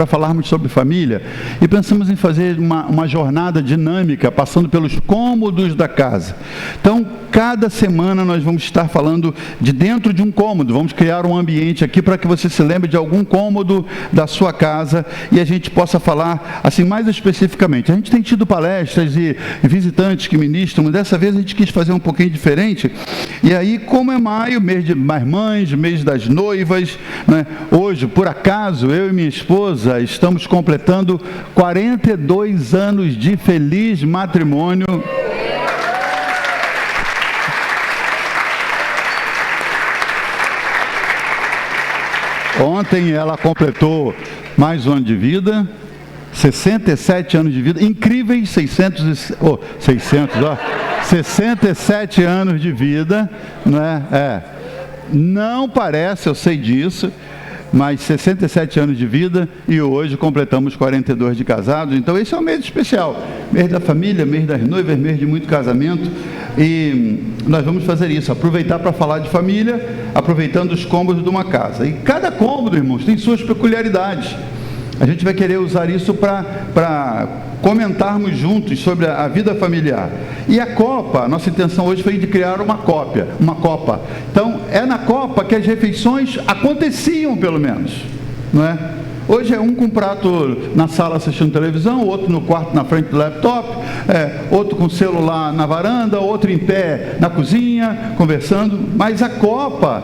para falarmos sobre família e pensamos em fazer uma jornada dinâmica, passando pelos cômodos da casa. Então, cada semana nós vamos estar falando de dentro de um cômodo, vamos criar um ambiente aqui para que você se lembre de algum cômodo da sua casa e a gente possa falar assim mais especificamente. A gente tem tido palestras e visitantes que ministram, mas dessa vez a gente quis fazer um pouquinho diferente. E aí, como é maio, mês de mães, mês das noivas, né? Hoje, por acaso, eu e minha esposa estamos completando 42 anos de feliz matrimônio. Ontem ela completou mais um ano de vida, 67 anos de vida, incríveis 67 anos de vida, não é? Não parece, eu sei disso, mas 67 anos de vida e hoje completamos 42 de casados. Então esse é um mês especial, mês da família, mês das noivas, mês de muito casamento, e nós vamos fazer isso, aproveitar para falar de família, aproveitando os cômodos de uma casa. E cada cômodo, irmãos, tem suas peculiaridades. A gente vai querer usar isso para comentarmos juntos sobre a vida familiar. E a Copa, nossa intenção hoje foi de criar uma Copa. Então, é na Copa que as refeições aconteciam, pelo menos, não é? Hoje é um com prato na sala assistindo televisão, outro no quarto na frente do laptop, outro com celular na varanda, outro em pé na cozinha, conversando. Mas a Copa,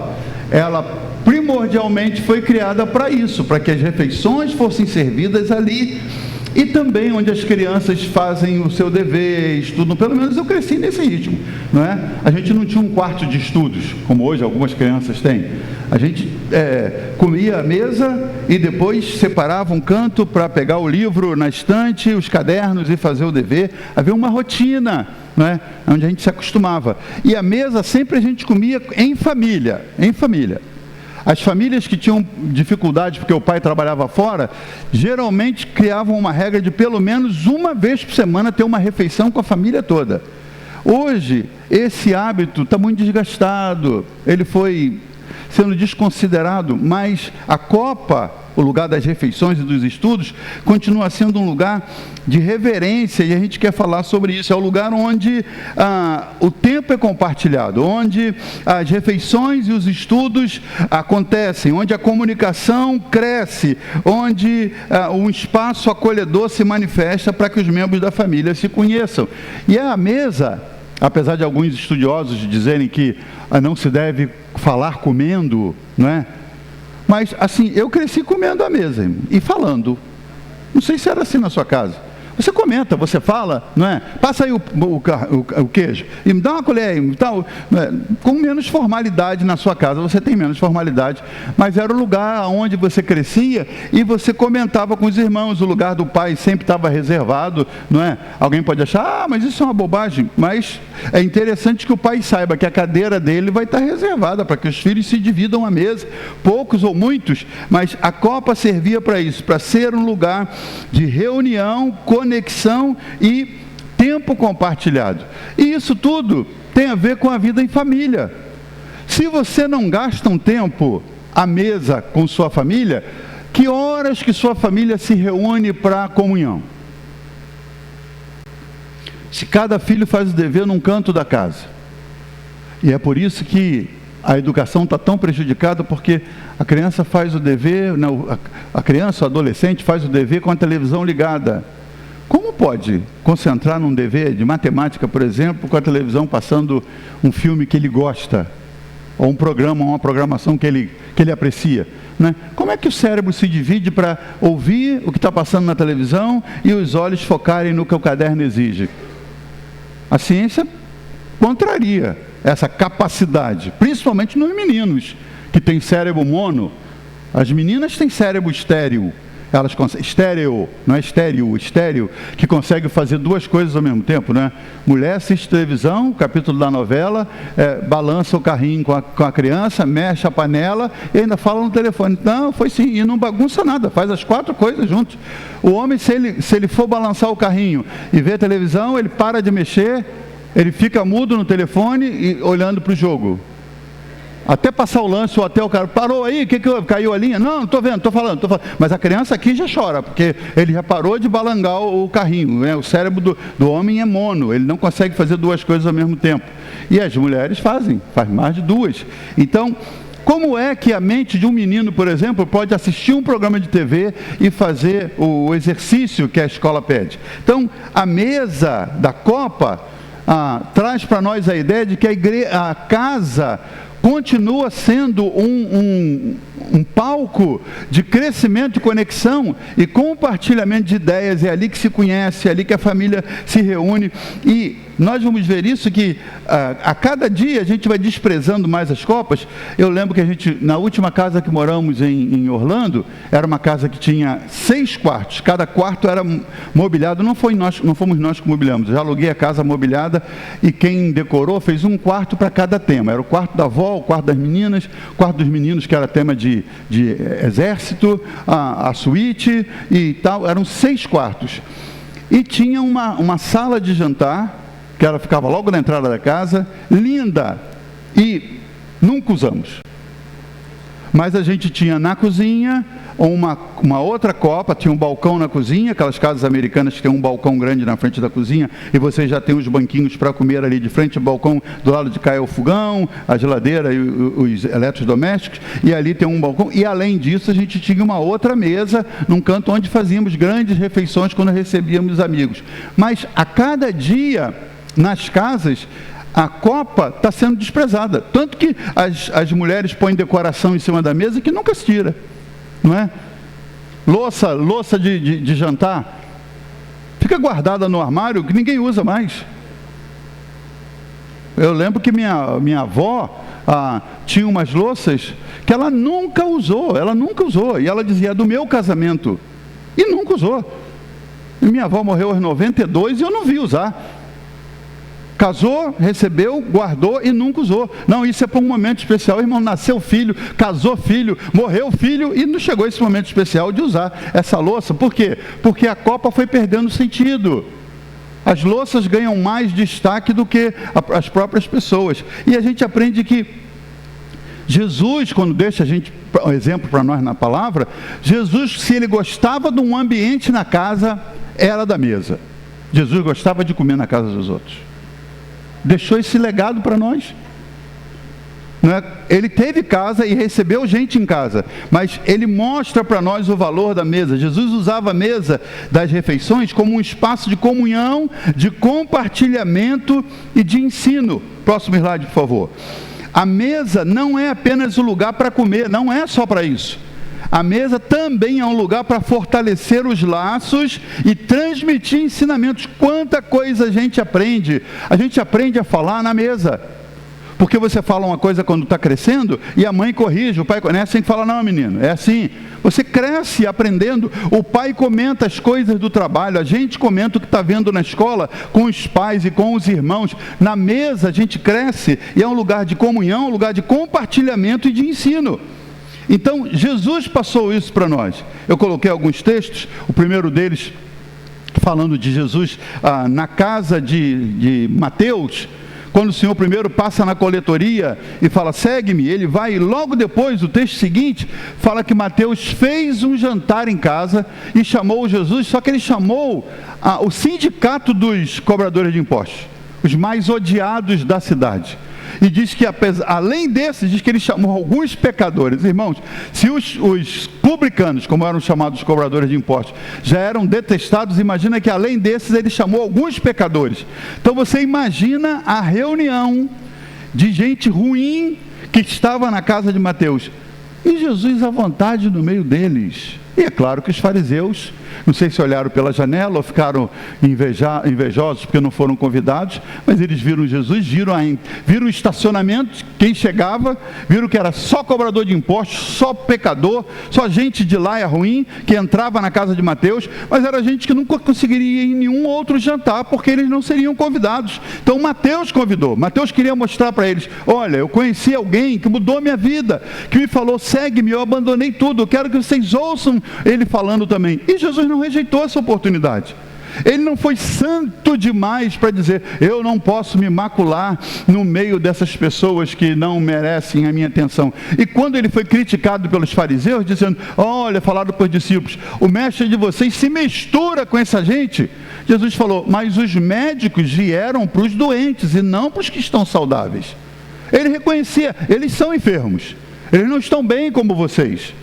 ela primordialmente foi criada para isso, para que as refeições fossem servidas ali e também onde as crianças fazem o seu dever, estudam. Pelo menos eu cresci nesse ritmo, não é? A gente não tinha um quarto de estudos, como hoje algumas crianças têm. A gente comia à mesa e depois separava um canto para pegar o livro na estante, os cadernos e fazer o dever. Havia uma rotina, não é? Onde a gente se acostumava. E a mesa sempre a gente comia em família. As famílias que tinham dificuldade porque o pai trabalhava fora, geralmente criavam uma regra de pelo menos uma vez por semana ter uma refeição com a família toda. Hoje, esse hábito está muito desgastado, ele foi sendo desconsiderado, mas a Copa, o lugar das refeições e dos estudos, continua sendo um lugar de reverência, e a gente quer falar sobre isso. É o lugar onde o tempo é compartilhado, onde as refeições e os estudos acontecem, onde a comunicação cresce, onde um espaço acolhedor se manifesta para que os membros da família se conheçam. E a mesa, apesar de alguns estudiosos dizerem que não se deve falar comendo, não é? Mas, assim, eu cresci comendo à mesa e falando. Não sei se era assim na sua casa. Você comenta, você fala, não é? Passa aí o queijo e me dá uma colher e tal. Com menos formalidade na sua casa, você tem menos formalidade, mas era o lugar onde você crescia e você comentava com os irmãos. O lugar do pai sempre estava reservado, não é? Alguém pode achar, mas isso é uma bobagem. Mas é interessante que o pai saiba que a cadeira dele vai estar reservada para que os filhos se dividam a mesa, poucos ou muitos, mas a Copa servia para isso, para ser um lugar de reunião, conexão e tempo compartilhado. E isso tudo tem a ver com a vida em família. Se você não gasta um tempo à mesa com sua família, que horas que sua família se reúne para a comunhão? Se cada filho faz o dever num canto da casa. E é por isso que a educação está tão prejudicada, porque a criança faz o dever, não, a criança, o adolescente faz o dever com a televisão ligada. Como pode concentrar num dever de matemática, por exemplo, com a televisão passando um filme que ele gosta, ou um programa, uma programação que ele aprecia, né? Como é que o cérebro se divide para ouvir o que está passando na televisão e os olhos focarem no que o caderno exige? A ciência contraria essa capacidade, principalmente nos meninos, que têm cérebro mono. As meninas têm cérebro estéreo. Elas estéreo, não é estéreo, que consegue fazer duas coisas ao mesmo tempo, né? Mulher assiste televisão, capítulo da novela, balança o carrinho com a criança, mexe a panela e ainda fala no telefone. Não, foi sim, e não bagunça nada, faz as quatro coisas juntos. O homem, se ele for balançar o carrinho e ver a televisão, ele para de mexer, ele fica mudo no telefone e olhando para o jogo. Até passar o lance, ou até o cara, parou aí, o que caiu a linha? Não estou vendo, estou falando. Mas a criança aqui já chora, porque ele já parou de balangar o carrinho, né? O cérebro do homem é mono, ele não consegue fazer duas coisas ao mesmo tempo. E as mulheres fazem mais de duas. Então, como é que a mente de um menino, por exemplo, pode assistir um programa de TV e fazer o exercício que a escola pede? Então, a mesa da Copa traz para nós a ideia de que a casa continua sendo um palco de crescimento, de conexão e compartilhamento de ideias. É ali que se conhece, é ali que a família se reúne. E nós vamos ver isso, que a cada dia a gente vai desprezando mais as copas. Eu lembro que na última casa que moramos em Orlando, era uma casa que tinha 6 quartos, cada quarto era mobiliado, não fomos nós que mobiliamos, eu já aluguei a casa mobiliada e quem decorou fez um quarto para cada tema. Era o quarto da avó, o quarto das meninas, o quarto dos meninos, que era tema de exército, a suíte e tal. Eram 6 quartos. E tinha uma sala de jantar, que ela ficava logo na entrada da casa, linda, e nunca usamos. Mas a gente tinha na cozinha uma outra copa, tinha um balcão na cozinha, aquelas casas americanas que tem um balcão grande na frente da cozinha, e você já tem os banquinhos para comer ali de frente ao balcão, do lado de cá é o fogão, a geladeira e os eletrodomésticos, e ali tem um balcão, e além disso a gente tinha uma outra mesa, num canto onde fazíamos grandes refeições quando recebíamos amigos. Mas a cada dia, nas casas, a copa está sendo desprezada. Tanto que as mulheres põem decoração em cima da mesa que nunca se tira. Não é? Louça de jantar fica guardada no armário que ninguém usa mais. Eu lembro que minha avó tinha umas louças que ela nunca usou. E ela dizia, é do meu casamento. E nunca usou. E minha avó morreu aos 92 e eu não vi usar. Casou, recebeu, guardou e nunca usou. Não, isso é para um momento especial. Irmão, nasceu filho, casou filho, morreu filho e não chegou esse momento especial de usar essa louça. Por quê? Porque a copa foi perdendo sentido. As louças ganham mais destaque do que as próprias pessoas. E a gente aprende que Jesus, quando deixa um exemplo para nós na palavra, Jesus, se ele gostava de um ambiente na casa, era da mesa. Jesus gostava de comer na casa dos outros. Deixou esse legado para nós. Não é? Ele teve casa e recebeu gente em casa, mas ele mostra para nós o valor da mesa. Jesus usava a mesa das refeições como um espaço de comunhão, de compartilhamento e de ensino. Próximo slide, por favor. A mesa não é apenas o lugar para comer, não é só para isso. A mesa também é um lugar para fortalecer os laços e transmitir ensinamentos. Quanta coisa a gente aprende. A gente aprende a falar na mesa. Porque você fala uma coisa quando está crescendo e a mãe corrige, o pai não é assim que fala, não, menino, é assim. Você cresce aprendendo, o pai comenta as coisas do trabalho, a gente comenta o que está vendo na escola com os pais e com os irmãos. Na mesa a gente cresce e é um lugar de comunhão, um lugar de compartilhamento e de ensino. Então, Jesus passou isso para nós. Eu coloquei alguns textos, o primeiro deles falando de Jesus na casa de Mateus, quando o Senhor primeiro passa na coletoria e fala, segue-me, ele vai, e logo depois, o texto seguinte, fala que Mateus fez um jantar em casa e chamou Jesus, só que ele chamou o sindicato dos cobradores de impostos, os mais odiados da cidade. E diz que, além desses, diz que ele chamou alguns pecadores. Irmãos, se os publicanos, como eram chamados os cobradores de impostos, já eram detestados, imagina que além desses ele chamou alguns pecadores. Então você imagina a reunião de gente ruim que estava na casa de Mateus. E Jesus à vontade no meio deles. E é claro que os fariseus, não sei se olharam pela janela ou ficaram invejosos porque não foram convidados, mas eles viram Jesus, viram o estacionamento, quem chegava, viram que era só cobrador de impostos, só pecador, só gente de laia ruim, que entrava na casa de Mateus, mas era gente que nunca conseguiria ir em nenhum outro jantar, porque eles não seriam convidados. Então Mateus convidou, Mateus queria mostrar para eles, olha, eu conheci alguém que mudou minha vida, que me falou, segue-me, eu abandonei tudo, eu quero que vocês ouçam ele falando também. E Jesus não rejeitou essa oportunidade. Ele não foi santo demais para dizer, eu não posso me macular no meio dessas pessoas que não merecem a minha atenção. E quando ele foi criticado pelos fariseus, dizendo, olha, falaram para os discípulos, o mestre de vocês se mistura com essa gente. Jesus falou, mas os médicos vieram para os doentes e não para os que estão saudáveis. Ele reconhecia, eles são enfermos, eles não estão bem como vocês,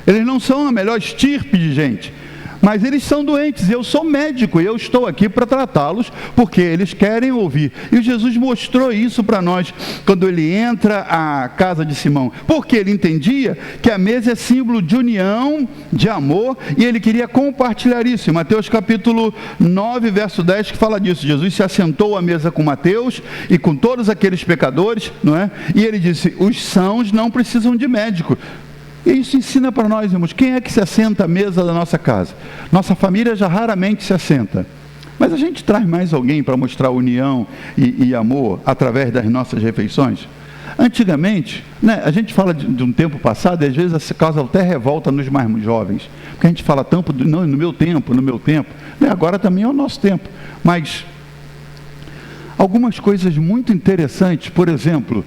eles não são a melhor estirpe de gente, mas eles são doentes, eu sou médico e eu estou aqui para tratá-los, porque eles querem ouvir. E Jesus mostrou isso para nós, quando ele entra à casa de Simão, porque ele entendia que a mesa é símbolo de união, de amor, e ele queria compartilhar isso. Em Mateus capítulo 9, verso 10, que fala disso, Jesus se assentou à mesa com Mateus e com todos aqueles pecadores, não é? E ele disse, os sãos não precisam de médico. E isso ensina para nós, irmãos, quem é que se assenta à mesa da nossa casa? Nossa família já raramente se assenta, mas a gente traz mais alguém para mostrar união e amor através das nossas refeições? Antigamente, né, a gente fala de um tempo passado, e às vezes essa causa até revolta nos mais jovens, porque a gente fala tanto, não, no meu tempo, né, agora também é o nosso tempo, mas algumas coisas muito interessantes, por exemplo,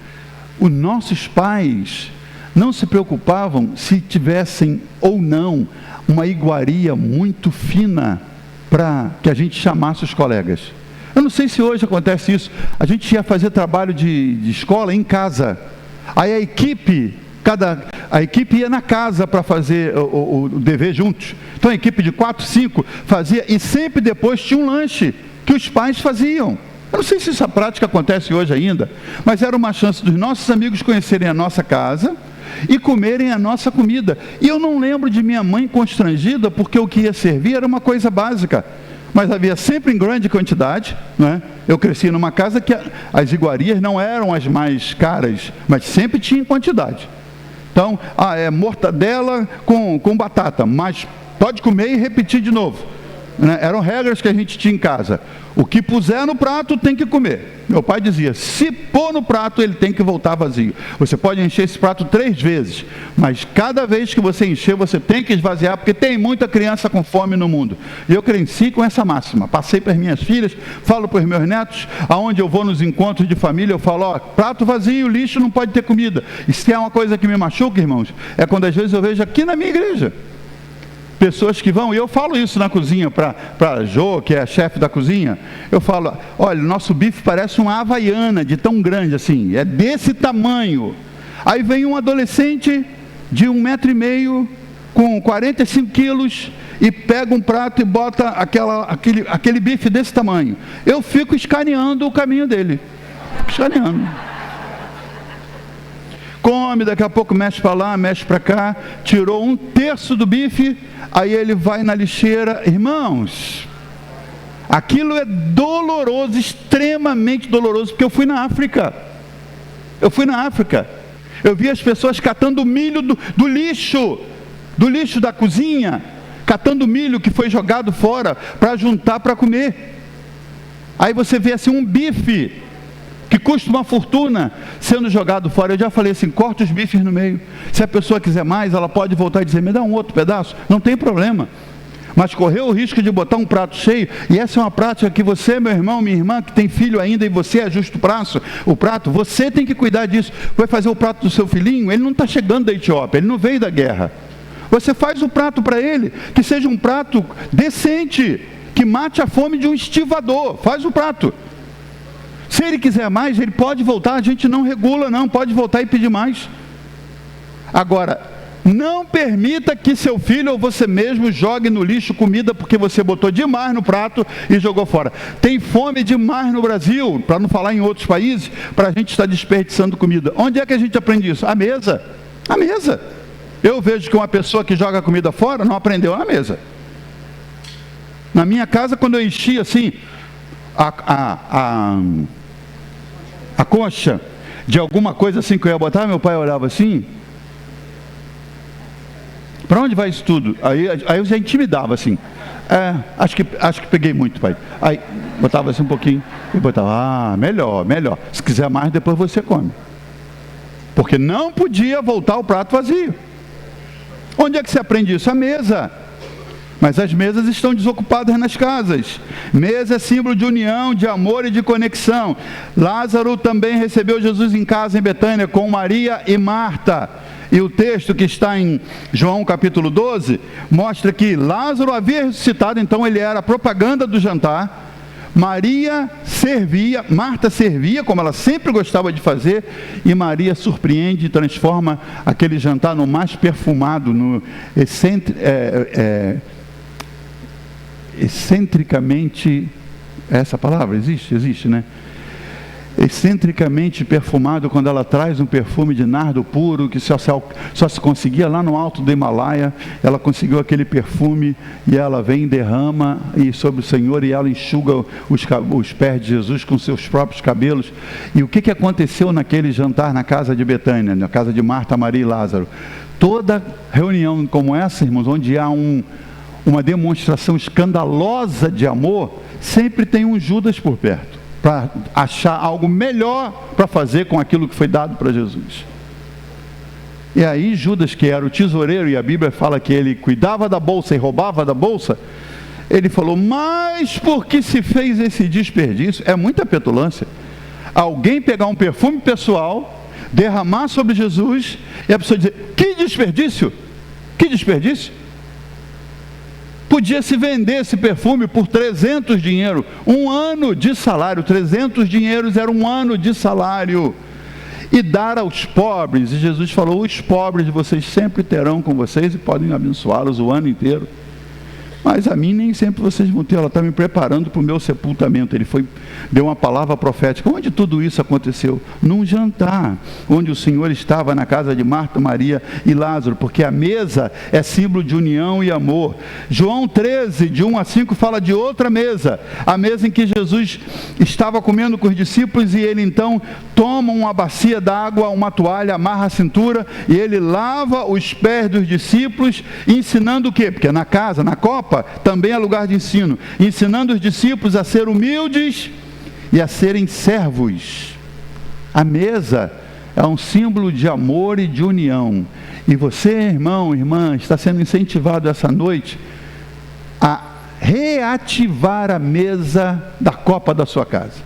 os nossos pais não se preocupavam se tivessem ou não uma iguaria muito fina para que a gente chamasse os colegas. Eu não sei se hoje acontece isso. A gente ia fazer trabalho de escola em casa. Aí a equipe ia na casa para fazer o dever juntos. Então a equipe de 4, 5 fazia, e sempre depois tinha um lanche que os pais faziam. Eu não sei se essa prática acontece hoje ainda, mas era uma chance dos nossos amigos conhecerem a nossa casa e comerem a nossa comida. E eu não lembro de minha mãe constrangida, porque o que ia servir era uma coisa básica, mas havia sempre em grande quantidade, né? Eu cresci numa casa que as iguarias não eram as mais caras, mas sempre tinha em quantidade. Então, é mortadela com batata, mas pode comer e repetir de novo, né? Eram regras que a gente tinha em casa. O que puser no prato tem que comer. Meu pai dizia, se pôr no prato, ele tem que voltar vazio. Você pode encher esse prato 3 vezes, mas cada vez que você encher, você tem que esvaziar, porque tem muita criança com fome no mundo. E eu cresci com essa máxima. Passei para as minhas filhas, falo para os meus netos, aonde eu vou nos encontros de família, eu falo, prato vazio, lixo, não pode ter comida. E se é uma coisa que me machuca, irmãos, é quando às vezes eu vejo aqui na minha igreja pessoas que vão, e eu falo isso na cozinha para a Jo, que é a chefe da cozinha, eu falo, olha, nosso bife parece uma havaiana, de tão grande assim, é desse tamanho. Aí vem um adolescente de 1,5 metro, com 45 quilos, e pega um prato e bota aquele bife desse tamanho. Eu fico escaneando o caminho dele, escaneando. Come, daqui a pouco mexe para lá, mexe para cá, tirou 1/3 do bife, aí ele vai na lixeira. Irmãos, aquilo é doloroso, extremamente doloroso, porque eu fui na África, eu vi as pessoas catando milho do lixo da cozinha, catando milho que foi jogado fora, para juntar para comer. Aí você vê assim um bife, que custa uma fortuna, sendo jogado fora. Eu já falei assim, corta os bifes no meio. Se a pessoa quiser mais, ela pode voltar e dizer, me dá um outro pedaço, não tem problema. Mas correu o risco de botar um prato cheio, e essa é uma prática que você, meu irmão, minha irmã, que tem filho ainda, e você ajusta o prato, você tem que cuidar disso. Vai fazer o prato do seu filhinho, ele não está chegando da Etiópia, ele não veio da guerra. Você faz o prato para ele, que seja um prato decente, que mate a fome de um estivador. Faz o prato. Se ele quiser mais, ele pode voltar, a gente não regula não, pode voltar e pedir mais. Agora, não permita que seu filho ou você mesmo jogue no lixo comida porque você botou demais no prato e jogou fora. Tem fome demais no Brasil, para não falar em outros países, para a gente estar desperdiçando comida. Onde é que a gente aprende isso? À mesa. À mesa. Eu vejo que uma pessoa que joga comida fora não aprendeu na mesa. Na minha casa, quando eu enchi assim a concha de alguma coisa assim que eu ia botar, meu pai olhava assim, para onde vai isso tudo? Aí eu já intimidava assim, acho que peguei muito, pai. Aí botava assim um pouquinho e botava, melhor, se quiser mais depois você come, porque não podia voltar o prato vazio. Onde é que se aprende isso? À mesa. mas as mesas estão desocupadas nas casas. Mesa é símbolo de união, de amor e de conexão. Lázaro também recebeu Jesus em casa em Betânia, com Maria e Marta. E o texto que está em João capítulo 12, mostra que Lázaro havia ressuscitado, então ele era a propaganda do jantar. Maria servia, Marta servia, como ela sempre gostava de fazer, e Maria surpreende e transforma aquele jantar no mais perfumado, no excentricamente, essa palavra existe, né? Excentricamente perfumado, quando ela traz um perfume de nardo puro, que só se conseguia lá no alto do Himalaia. Ela conseguiu aquele perfume, e ela vem, derrama sobre o Senhor, e ela enxuga os pés de Jesus com seus próprios cabelos. E o que aconteceu naquele jantar na casa de Betânia, na casa de Marta, Maria e Lázaro? Toda reunião como essa, irmãos, onde há uma demonstração escandalosa de amor, sempre tem um Judas por perto, para achar algo melhor para fazer com aquilo que foi dado para Jesus. E aí Judas, que era o tesoureiro, e a Bíblia fala que ele cuidava da bolsa e roubava da bolsa, ele falou: mas por que se fez esse desperdício? É muita petulância. Alguém pegar um perfume pessoal, derramar sobre Jesus, e a pessoa dizer: que desperdício? Que desperdício? Podia se vender esse perfume por 300 dinheiro, um ano de salário. 300 dinheiros era um ano de salário, e dar aos pobres. E Jesus falou: os pobres vocês sempre terão com vocês, e podem abençoá-los o ano inteiro, mas a mim nem sempre vocês vão ter. Ela está me preparando para o meu sepultamento. Ele deu uma palavra profética. Onde tudo isso aconteceu? Num jantar, onde o Senhor estava na casa de Marta, Maria e Lázaro, porque a mesa é símbolo de união e amor. João 13, de 1 a 5, fala de outra mesa, a mesa em que Jesus estava comendo com os discípulos, e ele então toma uma bacia d'água, uma toalha, amarra a cintura, e ele lava os pés dos discípulos, ensinando o quê? Porque na casa, na copa, também é lugar de ensino, ensinando os discípulos a ser humildes e a serem servos. A mesa é um símbolo de amor e de união, e você, irmão, irmã, está sendo incentivado essa noite a reativar a mesa da copa da sua casa,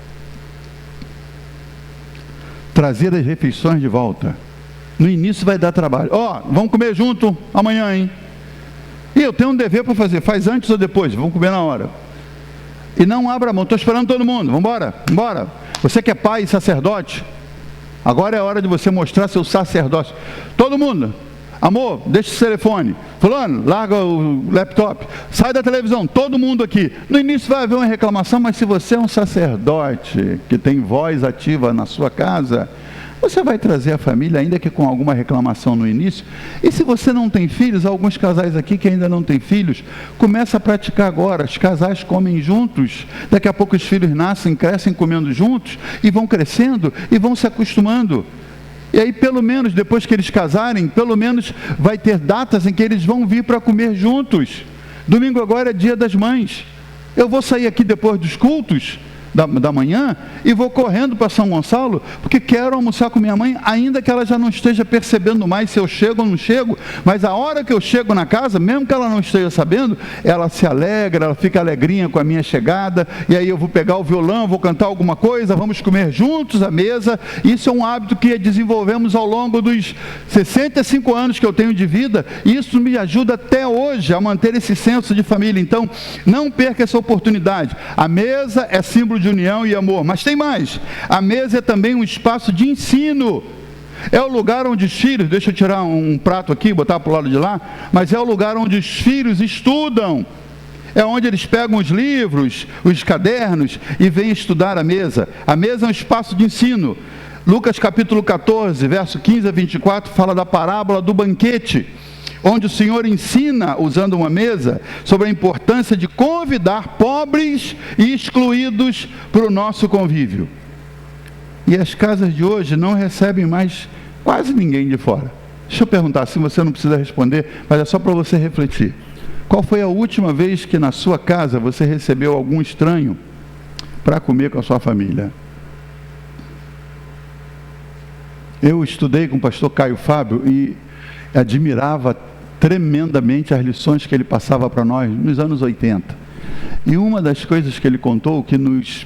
trazer as refeições de volta. No início vai dar trabalho. Vamos comer junto amanhã, hein? E eu tenho um dever para fazer. Faz antes ou depois? Vamos comer na hora. E não abra a mão. Estou esperando todo mundo. Vamos embora. Você que é pai e sacerdote, agora é a hora de você mostrar seu sacerdócio. Todo mundo. Amor, deixa esse telefone. Fulano, larga o laptop. Sai da televisão. Todo mundo aqui. No início vai haver uma reclamação, mas se você é um sacerdote que tem voz ativa na sua casa, você vai trazer a família, ainda que com alguma reclamação no início. E se você não tem filhos, alguns casais aqui que ainda não têm filhos, começa a praticar agora. Os casais comem juntos, daqui a pouco os filhos nascem, crescem comendo juntos, e vão crescendo, e vão se acostumando. E aí, pelo menos, depois que eles casarem, pelo menos vai ter datas em que eles vão vir para comer juntos. Domingo agora é dia das mães. Eu vou sair aqui depois dos cultos da manhã e vou correndo para São Gonçalo, porque quero almoçar com minha mãe, ainda que ela já não esteja percebendo mais se eu chego ou não chego, mas a hora que eu chego na casa, mesmo que ela não esteja sabendo, ela se alegra, ela fica alegrinha com a minha chegada, e aí eu vou pegar o violão, vou cantar alguma coisa, vamos comer juntos à mesa. Isso é um hábito que desenvolvemos ao longo dos 65 anos que eu tenho de vida, e isso me ajuda até hoje a manter esse senso de família. Então, não perca essa oportunidade. A mesa é símbolo de união e amor, mas tem mais. A mesa é também um espaço de ensino. É o lugar onde os filhos, deixa eu tirar um prato aqui e botar para o lado de lá, mas é o lugar onde os filhos estudam. É onde eles pegam os livros, os cadernos, e vêm estudar à mesa. A mesa é um espaço de ensino. Lucas capítulo 14, verso 15 a 24, fala da parábola do banquete, onde o Senhor ensina, usando uma mesa, sobre a importância de convidar pobres e excluídos para o nosso convívio. E as casas de hoje não recebem mais quase ninguém de fora. Deixa eu perguntar, se você não precisa responder, mas é só para você refletir. Qual foi a última vez que na sua casa você recebeu algum estranho para comer com a sua família? Eu estudei com o pastor Caio Fábio e admirava tremendamente as lições que ele passava para nós nos anos 80. E uma das coisas que ele contou que nos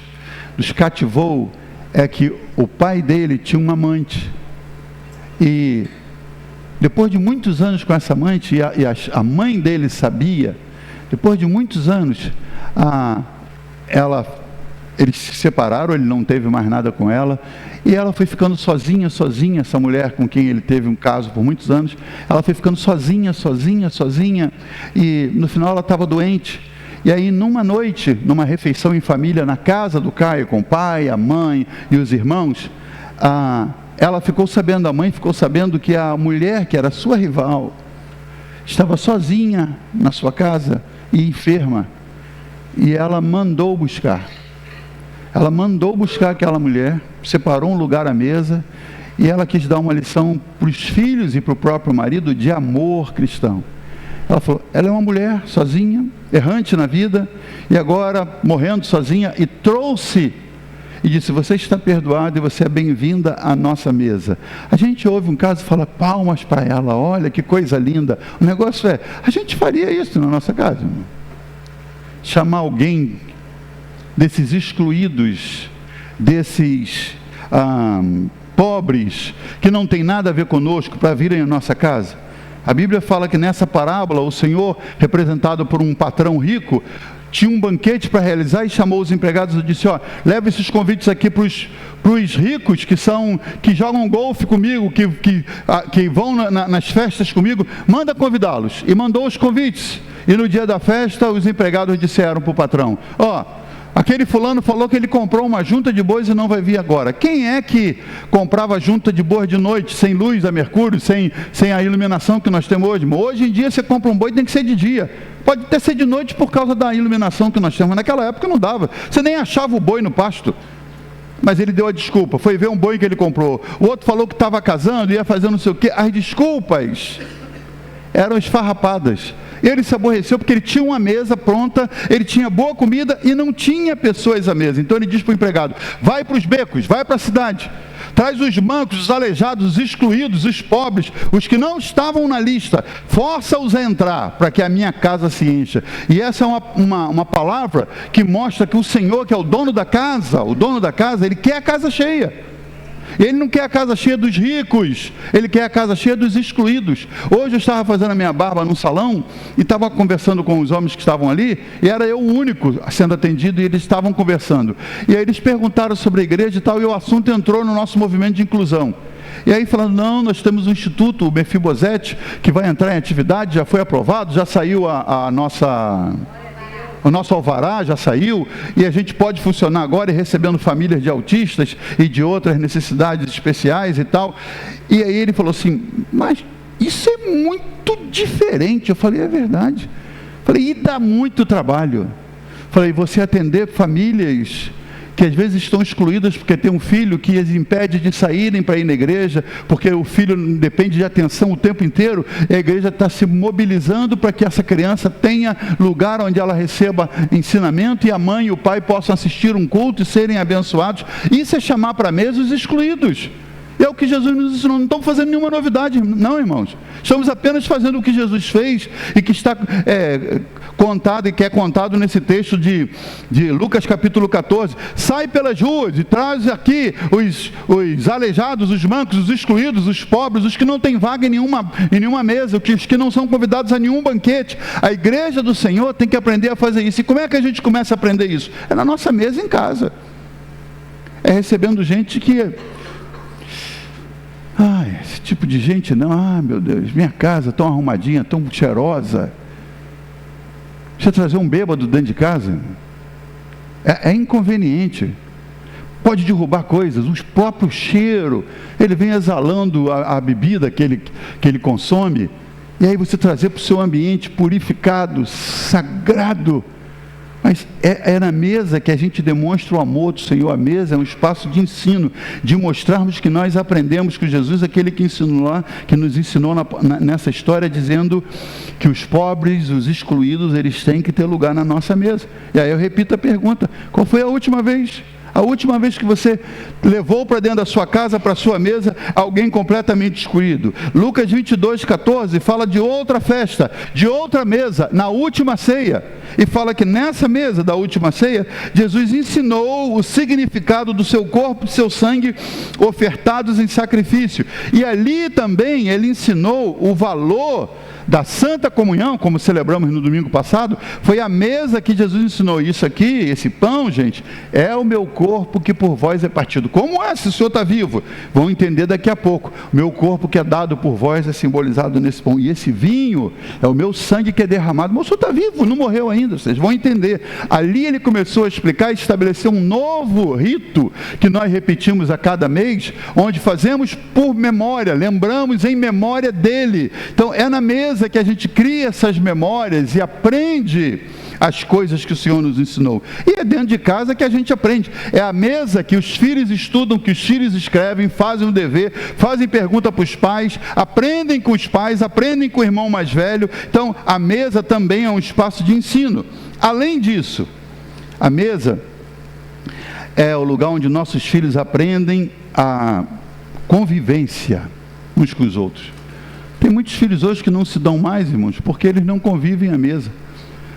cativou é que o pai dele tinha uma amante. E depois de muitos anos com essa amante, a mãe dele sabia, depois de muitos anos, eles se separaram, ele não teve mais nada com ela, e ela foi ficando sozinha, essa mulher com quem ele teve um caso por muitos anos, ela foi ficando sozinha, e no final ela estava doente. E aí, numa noite, numa refeição em família, na casa do Caio, com o pai, a mãe e os irmãos, a mãe ficou sabendo que a mulher, que era sua rival, estava sozinha na sua casa e enferma. E ela mandou buscar. Ela mandou buscar aquela mulher, separou um lugar à mesa, e ela quis dar uma lição para os filhos e para o próprio marido de amor cristão. Ela falou, ela é uma mulher sozinha, errante na vida, e agora morrendo sozinha, e trouxe, e disse, você está perdoado e você é bem-vinda à nossa mesa. A gente ouve um caso e fala, palmas para ela, olha que coisa linda. O negócio é, a gente faria isso na nossa casa, irmão. Chamar alguém desses excluídos, desses pobres, que não tem nada a ver conosco, para virem à nossa casa. A Bíblia fala que nessa parábola, o Senhor, representado por um patrão rico, tinha um banquete para realizar e chamou os empregados e disse, leva esses convites aqui para os ricos que jogam golfe comigo, que vão nas festas comigo, manda convidá-los. E mandou os convites. E no dia da festa, os empregados disseram para o patrão, aquele fulano falou que ele comprou uma junta de bois e não vai vir agora. Quem é que comprava junta de bois de noite, sem luz a mercúrio, sem a iluminação que nós temos hoje? Hoje em dia você compra um boi, tem que ser de dia. Pode até ser de noite por causa da iluminação que nós temos. Naquela época não dava. Você nem achava o boi no pasto. Mas ele deu a desculpa. Foi ver um boi que ele comprou. O outro falou que estava casando, ia fazer não sei o quê. As desculpas eram esfarrapadas. Ele se aborreceu porque ele tinha uma mesa pronta, ele tinha boa comida e não tinha pessoas à mesa. Então ele diz para o empregado, vai para os becos, vai para a cidade, traz os mancos, os aleijados, os excluídos, os pobres, os que não estavam na lista, força-os a entrar, para que a minha casa se encha. E essa é uma palavra que mostra que o Senhor, que é o dono da casa, ele quer a casa cheia. Ele não quer a casa cheia dos ricos, ele quer a casa cheia dos excluídos. Hoje eu estava fazendo a minha barba num salão e estava conversando com os homens que estavam ali, e era eu o único sendo atendido, e eles estavam conversando. E aí eles perguntaram sobre a igreja e tal, e o assunto entrou no nosso movimento de inclusão. E aí falando, não, nós temos um instituto, o Mefibosete, que vai entrar em atividade, já foi aprovado, já saiu o nosso alvará já saiu, e a gente pode funcionar agora recebendo famílias de autistas e de outras necessidades especiais e tal. E aí ele falou assim, mas isso é muito diferente. Eu falei, é verdade. Falei, e dá muito trabalho. Falei, você atender famílias que às vezes estão excluídas porque tem um filho que as impede de saírem para ir na igreja, porque o filho depende de atenção o tempo inteiro, e a igreja está se mobilizando para que essa criança tenha lugar onde ela receba ensinamento, e a mãe e o pai possam assistir um culto e serem abençoados. Isso é chamar para a mesa os excluídos. É o que Jesus nos ensinou. Não estamos fazendo nenhuma novidade, não, irmãos. Estamos apenas fazendo o que Jesus fez e que está contado e que é contado nesse texto de Lucas capítulo 14. Sai pelas ruas e traz aqui os aleijados, os mancos, os excluídos, os pobres, os que não têm vaga em nenhuma mesa, os que não são convidados a nenhum banquete. A igreja do Senhor tem que aprender a fazer isso. E como é que a gente começa a aprender isso? É na nossa mesa em casa. É recebendo gente que... esse tipo de gente não, meu Deus, minha casa tão arrumadinha, tão cheirosa. Você trazer um bêbado dentro de casa é inconveniente. Pode derrubar coisas, o próprio cheiro, ele vem exalando a bebida que ele consome, e aí você trazer para o seu ambiente purificado, sagrado. Mas é na mesa que a gente demonstra o amor do Senhor. A mesa é um espaço de ensino, de mostrarmos que nós aprendemos com Jesus, aquele que nos ensinou nessa história, dizendo que os pobres, os excluídos, eles têm que ter lugar na nossa mesa. E aí eu repito a pergunta, qual foi a última vez? A última vez que você levou para dentro da sua casa, para a sua mesa, alguém completamente excluído. Lucas 22:14 fala de outra festa, de outra mesa, na última ceia. E fala que nessa mesa da última ceia, Jesus ensinou o significado do seu corpo e seu sangue ofertados em sacrifício. E ali também ele ensinou o valor da Santa Comunhão, como celebramos no domingo passado. Foi a mesa que Jesus ensinou. Isso aqui, esse pão, gente, é o meu corpo que por vós é partido. Como é se o Senhor está vivo? Vão entender daqui a pouco. O meu corpo que é dado por vós é simbolizado nesse pão. E esse vinho é o meu sangue que é derramado. Mas o Senhor está vivo, não morreu ainda. Vocês vão entender. Ali ele começou a explicar e estabelecer um novo rito que nós repetimos a cada mês, onde fazemos por memória, lembramos em memória dele. Então é na mesa que a gente cria essas memórias e aprende as coisas que o Senhor nos ensinou. E é dentro de casa que a gente aprende. É a mesa que os filhos estudam, que os filhos escrevem, fazem o dever, fazem pergunta para os pais, aprendem com os pais, aprendem com o irmão mais velho. Então, a mesa também é um espaço de ensino. Além disso, a mesa é o lugar onde nossos filhos aprendem a convivência uns com os outros. Tem muitos filhos hoje que não se dão mais, irmãos, porque eles não convivem à mesa,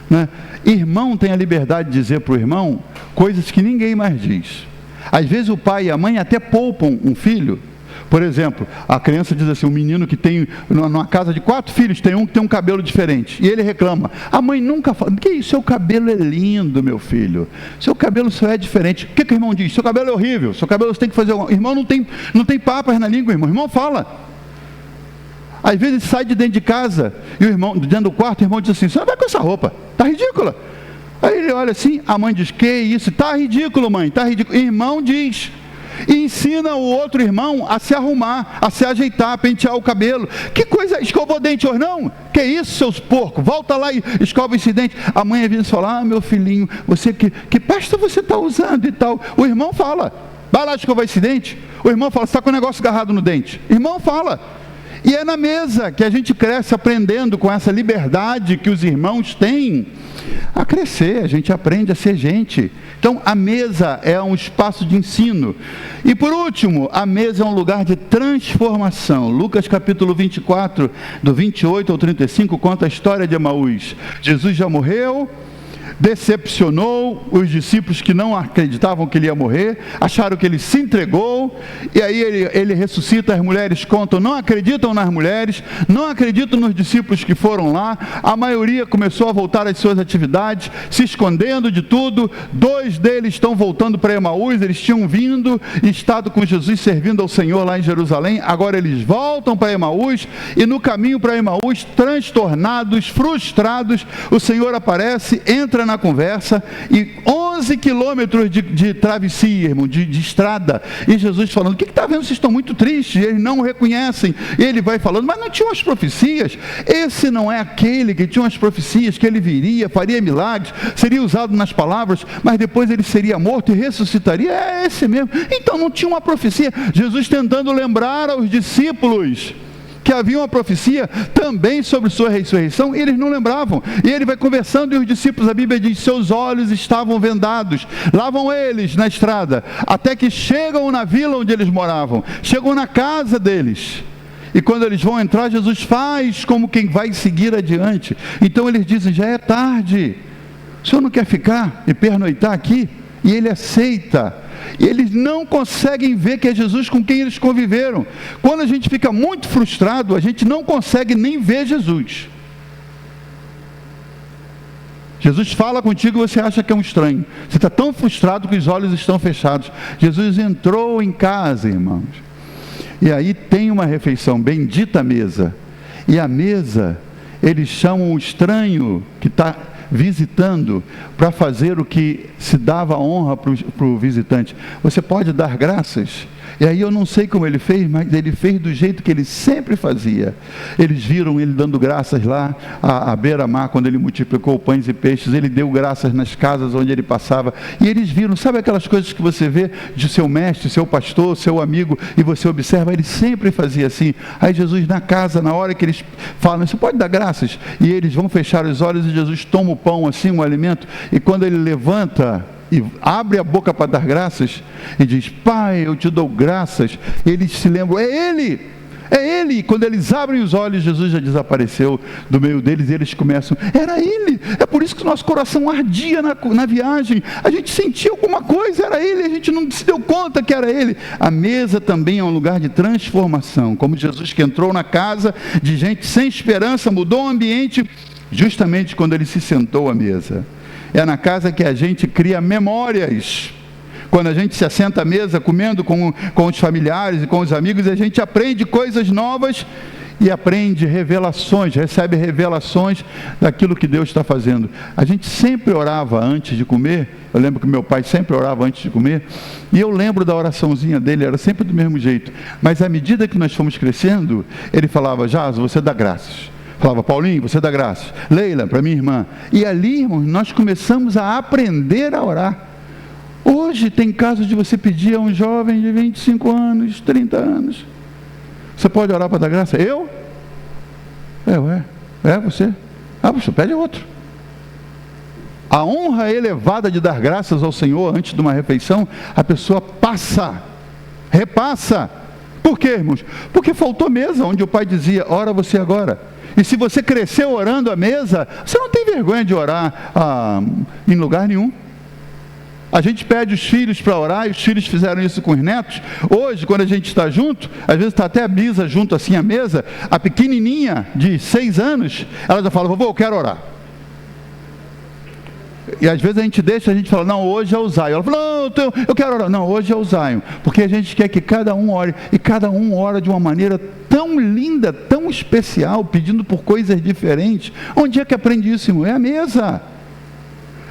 né? Irmão tem a liberdade de dizer para o irmão coisas que ninguém mais diz. Às vezes o pai e a mãe até poupam um filho. Por exemplo, a criança diz assim, um menino que tem, numa casa de 4 filhos, tem um que tem um cabelo diferente, e ele reclama. A mãe nunca fala, que isso, seu cabelo é lindo, meu filho, seu cabelo só é diferente. O que o irmão diz? Seu cabelo é horrível, seu cabelo você tem que fazer... Irmão não tem papas na língua, irmão. Irmão fala. Às vezes ele sai de dentro de casa, e o irmão, dentro do quarto, o irmão diz assim, você não vai com essa roupa, está ridícula. Aí ele olha assim, a mãe diz, que isso, está ridículo, mãe, está ridículo. Irmão diz, e ensina o outro irmão a se arrumar, a se ajeitar, a pentear o cabelo. Que coisa, escovou dente hoje? Não, que isso, seus porcos, volta lá e escova esse dente. A mãe às vezes fala, meu filhinho, você que pasta você está usando e tal. O irmão fala, vai lá escovar esse dente. O irmão fala, você está com o negócio agarrado no dente. O irmão fala. E é na mesa que a gente cresce aprendendo com essa liberdade que os irmãos têm a crescer, a gente aprende a ser gente. Então a mesa é um espaço de ensino. E por último, a mesa é um lugar de transformação. Lucas capítulo 24, do 28 ao 35, conta a história de Emaús. Jesus já morreu, decepcionou os discípulos que não acreditavam que ele ia morrer, acharam que ele se entregou, e aí ele ressuscita, as mulheres contam, não acreditam nas mulheres, não acreditam nos discípulos que foram lá, a maioria começou a voltar às suas atividades, se escondendo de tudo. 2 deles estão voltando para Emaús, eles tinham vindo e estado com Jesus servindo ao Senhor lá em Jerusalém, agora eles voltam para Emaús, e no caminho para Emaús, transtornados, frustrados, o Senhor aparece, entra na conversa, e 11 quilômetros de travessia, irmão, de estrada, e Jesus falando, o que está vendo? Vocês estão muito tristes, eles não o reconhecem. E ele vai falando, mas não tinham as profecias? Esse não é aquele que tinha as profecias, que ele viria, faria milagres, seria usado nas palavras, mas depois ele seria morto e ressuscitaria? É esse mesmo. Então não tinha uma profecia. Jesus tentando lembrar aos discípulos que havia uma profecia também sobre sua ressurreição, e eles não lembravam. E ele vai conversando, e os discípulos, a Bíblia diz, seus olhos estavam vendados. Lá vão eles na estrada, até que chegam na vila onde eles moravam, chegam na casa deles. E quando eles vão entrar, Jesus faz como quem vai seguir adiante. Então eles dizem, já é tarde, o senhor não quer ficar e pernoitar aqui? E ele aceita. E eles não conseguem ver que é Jesus com quem eles conviveram. Quando a gente fica muito frustrado, a gente não consegue nem ver Jesus. Jesus fala contigo e você acha que é um estranho. Você está tão frustrado que os olhos estão fechados. Jesus entrou em casa, irmãos. E aí tem uma refeição, bendita mesa. E a mesa, eles chamam o estranho que está visitando, para fazer o que se dava honra para o visitante. Você pode dar graças? E aí eu não sei como ele fez, mas ele fez do jeito que ele sempre fazia. Eles viram ele dando graças lá à beira-mar, quando ele multiplicou pães e peixes. Ele deu graças nas casas onde ele passava. E eles viram, sabe aquelas coisas que você vê de seu mestre, seu pastor, seu amigo, e você observa, ele sempre fazia assim. Aí Jesus na casa, na hora que eles falam, você pode dar graças? E eles vão fechar os olhos e Jesus toma o pão assim, um alimento, e quando ele levanta e abre a boca para dar graças e diz: Pai, eu te dou graças. Eles se lembram, é Ele. É Ele. Quando eles abrem os olhos, Jesus já desapareceu do meio deles e eles começam, era Ele. É por isso que o nosso coração ardia na viagem. A gente sentia alguma coisa, era Ele, a gente não se deu conta que era Ele. A mesa também é um lugar de transformação, como Jesus que entrou na casa de gente sem esperança, mudou o ambiente, justamente quando Ele se sentou à mesa. É na casa que a gente cria memórias. Quando a gente se assenta à mesa, comendo com os familiares e com os amigos, a gente aprende coisas novas e aprende revelações, recebe revelações daquilo que Deus está fazendo. A gente sempre orava antes de comer, eu lembro que meu pai sempre orava antes de comer, e eu lembro da oraçãozinha dele, era sempre do mesmo jeito. Mas à medida que nós fomos crescendo, ele falava: Jaso, você dá graças. Falava: Paulinho, você dá graças. Leila, para minha irmã. E ali, irmãos, nós começamos a aprender a orar. Hoje tem casos de você pedir a um jovem de 25 anos, 30 anos. Você pode orar para dar graça? Eu? Você? Você pede outro. A honra elevada de dar graças ao Senhor antes de uma refeição, a pessoa repassa. Por quê, irmãos? Porque faltou mesa, onde o pai dizia: ora você agora. E se você cresceu orando à mesa, você não tem vergonha de orar em lugar nenhum. A gente pede os filhos para orar, e os filhos fizeram isso com os netos. Hoje, quando a gente está junto, às vezes está até a Bisa junto assim à mesa, a pequenininha de 6 anos, ela já fala: vovô, eu quero orar. E às vezes a gente fala: não, hoje é o Zion. Ela fala: não, eu quero orar. Não, hoje é o Zion. Porque a gente quer que cada um ore, e cada um ora de uma maneira tão linda, tão especial, pedindo por coisas diferentes. Onde é que aprende isso, irmão? É a mesa.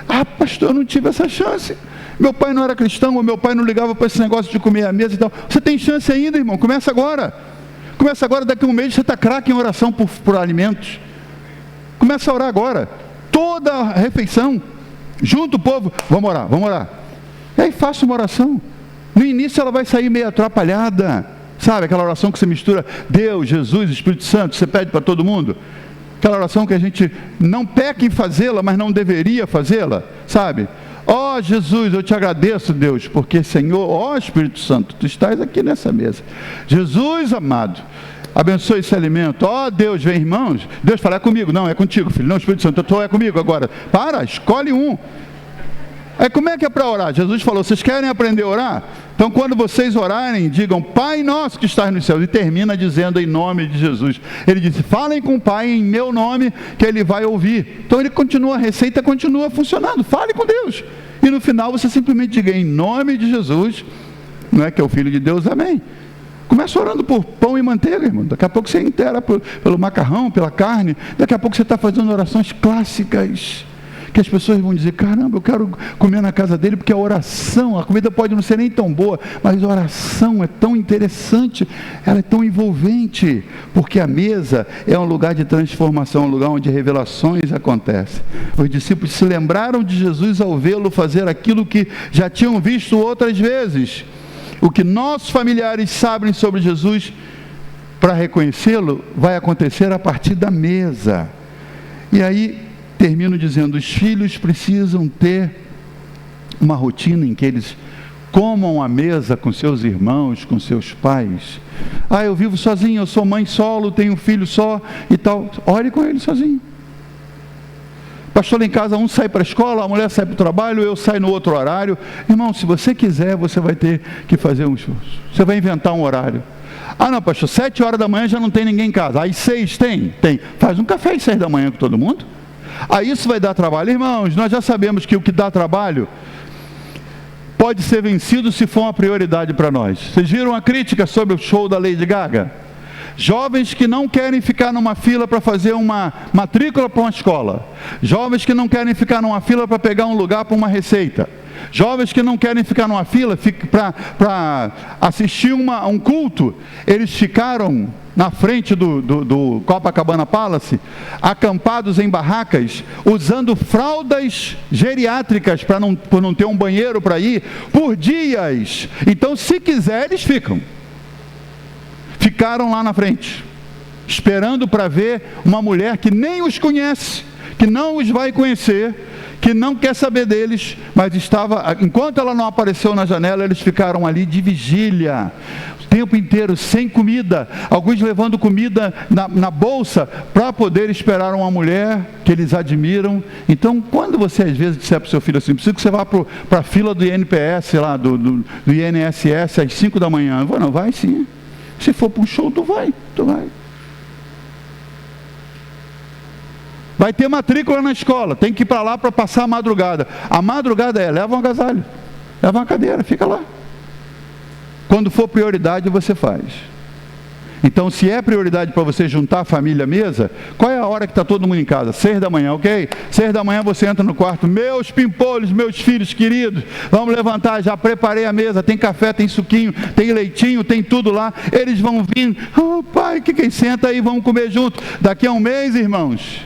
Ah, pastor, eu não tive essa chance. Meu pai não era cristão, ou meu pai não ligava para esse negócio de comer à mesa e tal. Você tem chance ainda, irmão, começa agora. Começa agora, daqui a um mês você está craque em oração por alimentos. Começa a orar agora. Toda a refeição. Junto o povo, vamos orar. E aí faça uma oração. No início ela vai sair meio atrapalhada. Sabe, aquela oração que você mistura Deus, Jesus, Espírito Santo, você pede para todo mundo. Aquela oração que a gente não peca em fazê-la, mas não deveria fazê-la, sabe? Ó Jesus, eu te agradeço, Deus, porque Senhor, ó Espírito Santo, tu estás aqui nessa mesa. Jesus amado, abençoe esse alimento. Ó Deus, vem, irmãos. Deus fala: é comigo. Não, é contigo, filho. Não, Espírito Santo, é comigo agora. Escolhe um. Aí como é que é para orar? Jesus falou: vocês querem aprender a orar? Então quando vocês orarem, digam: Pai nosso que estás nos céus. E termina dizendo: em nome de Jesus. Ele disse: falem com o Pai em meu nome, que Ele vai ouvir. Então ele continua, a receita continua funcionando. Fale com Deus. E no final você simplesmente diga: em nome de Jesus, não é que é o Filho de Deus, amém. Começa orando por pão e manteiga, irmão. Daqui a pouco você inteira pelo macarrão, pela carne. Daqui a pouco você está fazendo orações clássicas, que as pessoas vão dizer: caramba, eu quero comer na casa dele, porque a oração, a comida pode não ser nem tão boa, mas a oração é tão interessante, ela é tão envolvente, porque a mesa é um lugar de transformação, um lugar onde revelações acontecem. Os discípulos se lembraram de Jesus ao vê-lo fazer aquilo que já tinham visto outras vezes. O que nossos familiares sabem sobre Jesus, para reconhecê-lo, vai acontecer a partir da mesa. E aí termino dizendo: os filhos precisam ter uma rotina em que eles comam à mesa com seus irmãos, com seus pais. Eu vivo sozinho, eu sou mãe solo, tenho um filho só e tal. Ore com ele sozinho. Pastor, lá em casa um sai para a escola, a mulher sai para o trabalho, eu saio no outro horário. Irmão, se você quiser, você vai ter que fazer um esforço. Você vai inventar um horário. Não, pastor, 7 horas da manhã já não tem ninguém em casa. Às 6 tem? Tem. Faz um café às 6 da manhã com todo mundo. Isso vai dar trabalho. Irmãos, nós já sabemos que o que dá trabalho pode ser vencido se for uma prioridade para nós. Vocês viram a crítica sobre o show da Lady Gaga? Jovens que não querem ficar numa fila para fazer uma matrícula para uma escola. Jovens que não querem ficar numa fila para pegar um lugar para uma receita. Jovens que não querem ficar numa fila para assistir um culto. Eles ficaram na frente do Copacabana Palace, acampados em barracas, usando fraldas geriátricas por não ter um banheiro para ir, por dias. Então, se quiser, eles ficam. Ficaram lá na frente, esperando para ver uma mulher que nem os conhece, que não os vai conhecer, que não quer saber deles, mas enquanto ela não apareceu na janela, eles ficaram ali de vigília, o tempo inteiro, sem comida, alguns levando comida na bolsa, para poder esperar uma mulher que eles admiram. Então, quando você às vezes disser para o seu filho assim, preciso que você vá para a fila do INPS, lá, do INSS, às 5 da manhã, não, vai sim, se for para um show, tu vai. Vai ter matrícula na escola, tem que ir para lá para passar a madrugada. A madrugada leva um agasalho, leva uma cadeira, fica lá. Quando for prioridade, você faz. Então, se é prioridade para você juntar a família à mesa, qual é a hora que está todo mundo em casa? 6 da manhã, ok? 6 da manhã você entra no quarto, meus pimpolhos, meus filhos queridos, vamos levantar, já preparei a mesa, tem café, tem suquinho, tem leitinho, tem tudo lá. Eles vão vir, pai, quem senta aí, vamos comer junto. Daqui a um mês, irmãos,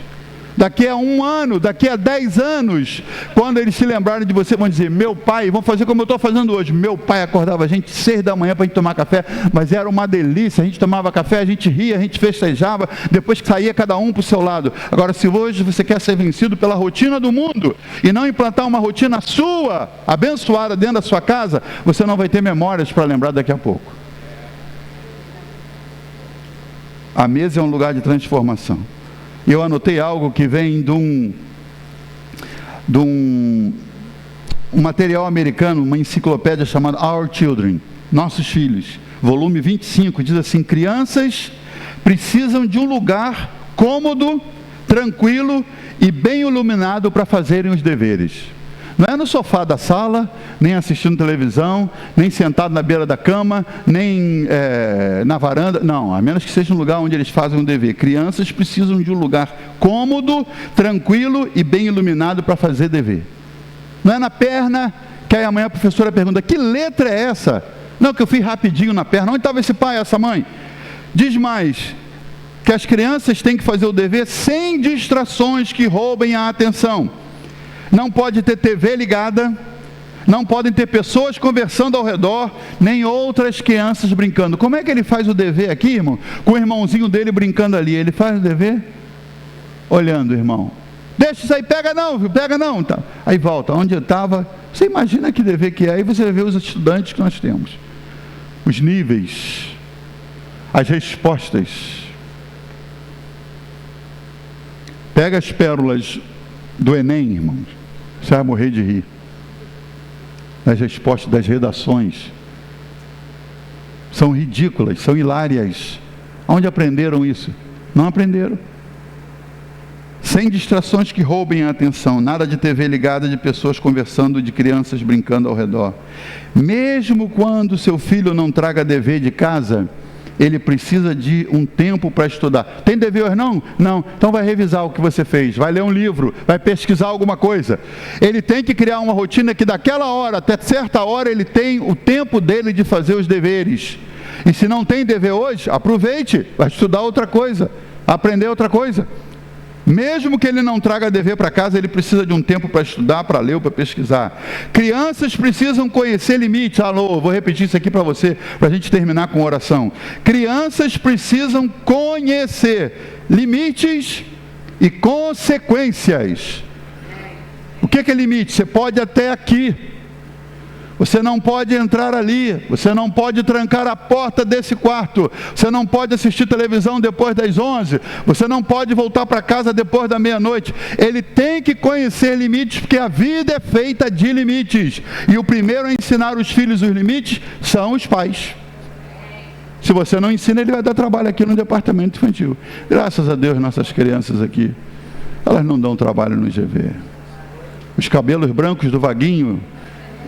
daqui a 1 ano, daqui a 10 anos, quando eles se lembrarem de você, vão dizer, meu pai, vão fazer como eu estou fazendo hoje, meu pai acordava a gente 6 da manhã para a gente tomar café, mas era uma delícia, a gente tomava café, a gente ria, a gente festejava, depois que saía cada um para o seu lado. Agora, se hoje você quer ser vencido pela rotina do mundo, e não implantar uma rotina sua, abençoada dentro da sua casa, você não vai ter memórias para lembrar daqui a pouco. A mesa é um lugar de transformação. E eu anotei algo que vem de um material americano, uma enciclopédia chamada Our Children, Nossos Filhos, volume 25, diz assim: crianças precisam de um lugar cômodo, tranquilo e bem iluminado para fazerem os deveres. Não é no sofá da sala, nem assistindo televisão, nem sentado na beira da cama, nem na varanda. Não, a menos que seja um lugar onde eles fazem um dever. Crianças precisam de um lugar cômodo, tranquilo e bem iluminado para fazer dever. Não é na perna, que aí amanhã a professora pergunta, que letra é essa? Não, que eu fiz rapidinho na perna. Onde estava esse pai, essa mãe? Diz mais, que as crianças têm que fazer o dever sem distrações que roubem a atenção. Não pode ter TV ligada, não podem ter pessoas conversando ao redor, nem outras crianças brincando. Como é que ele faz o dever aqui, irmão? Com o irmãozinho dele brincando ali. Ele faz o dever olhando, irmão. Deixa isso aí, pega não, viu? Pega não. Tá. Aí volta, onde eu estava. Você imagina que dever que é. Aí você vê os estudantes que nós temos. Os níveis, as respostas. Pega as pérolas do Enem, irmãos, você vai morrer de rir. As respostas das redações são ridículas, são hilárias. Onde aprenderam isso? Não aprenderam. Sem distrações que roubem a atenção, nada de TV ligada, de pessoas conversando, de crianças brincando ao redor. Mesmo quando seu filho não traga dever de casa, ele precisa de um tempo para estudar. Tem dever hoje não? Não. Então vai revisar o que você fez, vai ler um livro, vai pesquisar alguma coisa. Ele tem que criar uma rotina que daquela hora, até certa hora, ele tem o tempo dele de fazer os deveres. E se não tem dever hoje, aproveite, vai estudar outra coisa, aprender outra coisa. Mesmo que ele não traga dever para casa, ele precisa de um tempo para estudar, para ler ou para pesquisar. Crianças precisam conhecer limites. Alô, vou repetir isso aqui para você, para a gente terminar com oração. Crianças precisam conhecer limites e consequências. O que é limite? Você pode até aqui. Você não pode entrar ali, você não pode trancar a porta desse quarto, você não pode assistir televisão depois das 11, você não pode voltar para casa depois da meia-noite. Ele tem que conhecer limites, porque a vida é feita de limites. E o primeiro a ensinar os filhos os limites são os pais. Se você não ensina, ele vai dar trabalho aqui no departamento infantil. Graças a Deus, nossas crianças aqui, elas não dão trabalho no GV. Os cabelos brancos do Vaguinho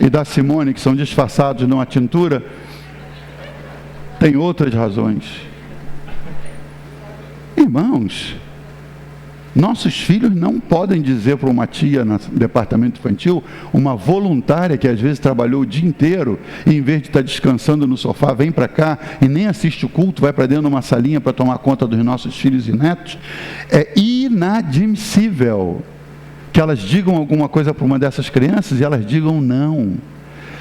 e da Simone, que são disfarçados numa tintura, tem outras razões. Irmãos, nossos filhos não podem dizer para uma tia no departamento infantil, uma voluntária que às vezes trabalhou o dia inteiro, e em vez de estar descansando no sofá, vem para cá e nem assiste o culto, vai para dentro de uma salinha para tomar conta dos nossos filhos e netos. É inadmissível que elas digam alguma coisa para uma dessas crianças e elas digam não.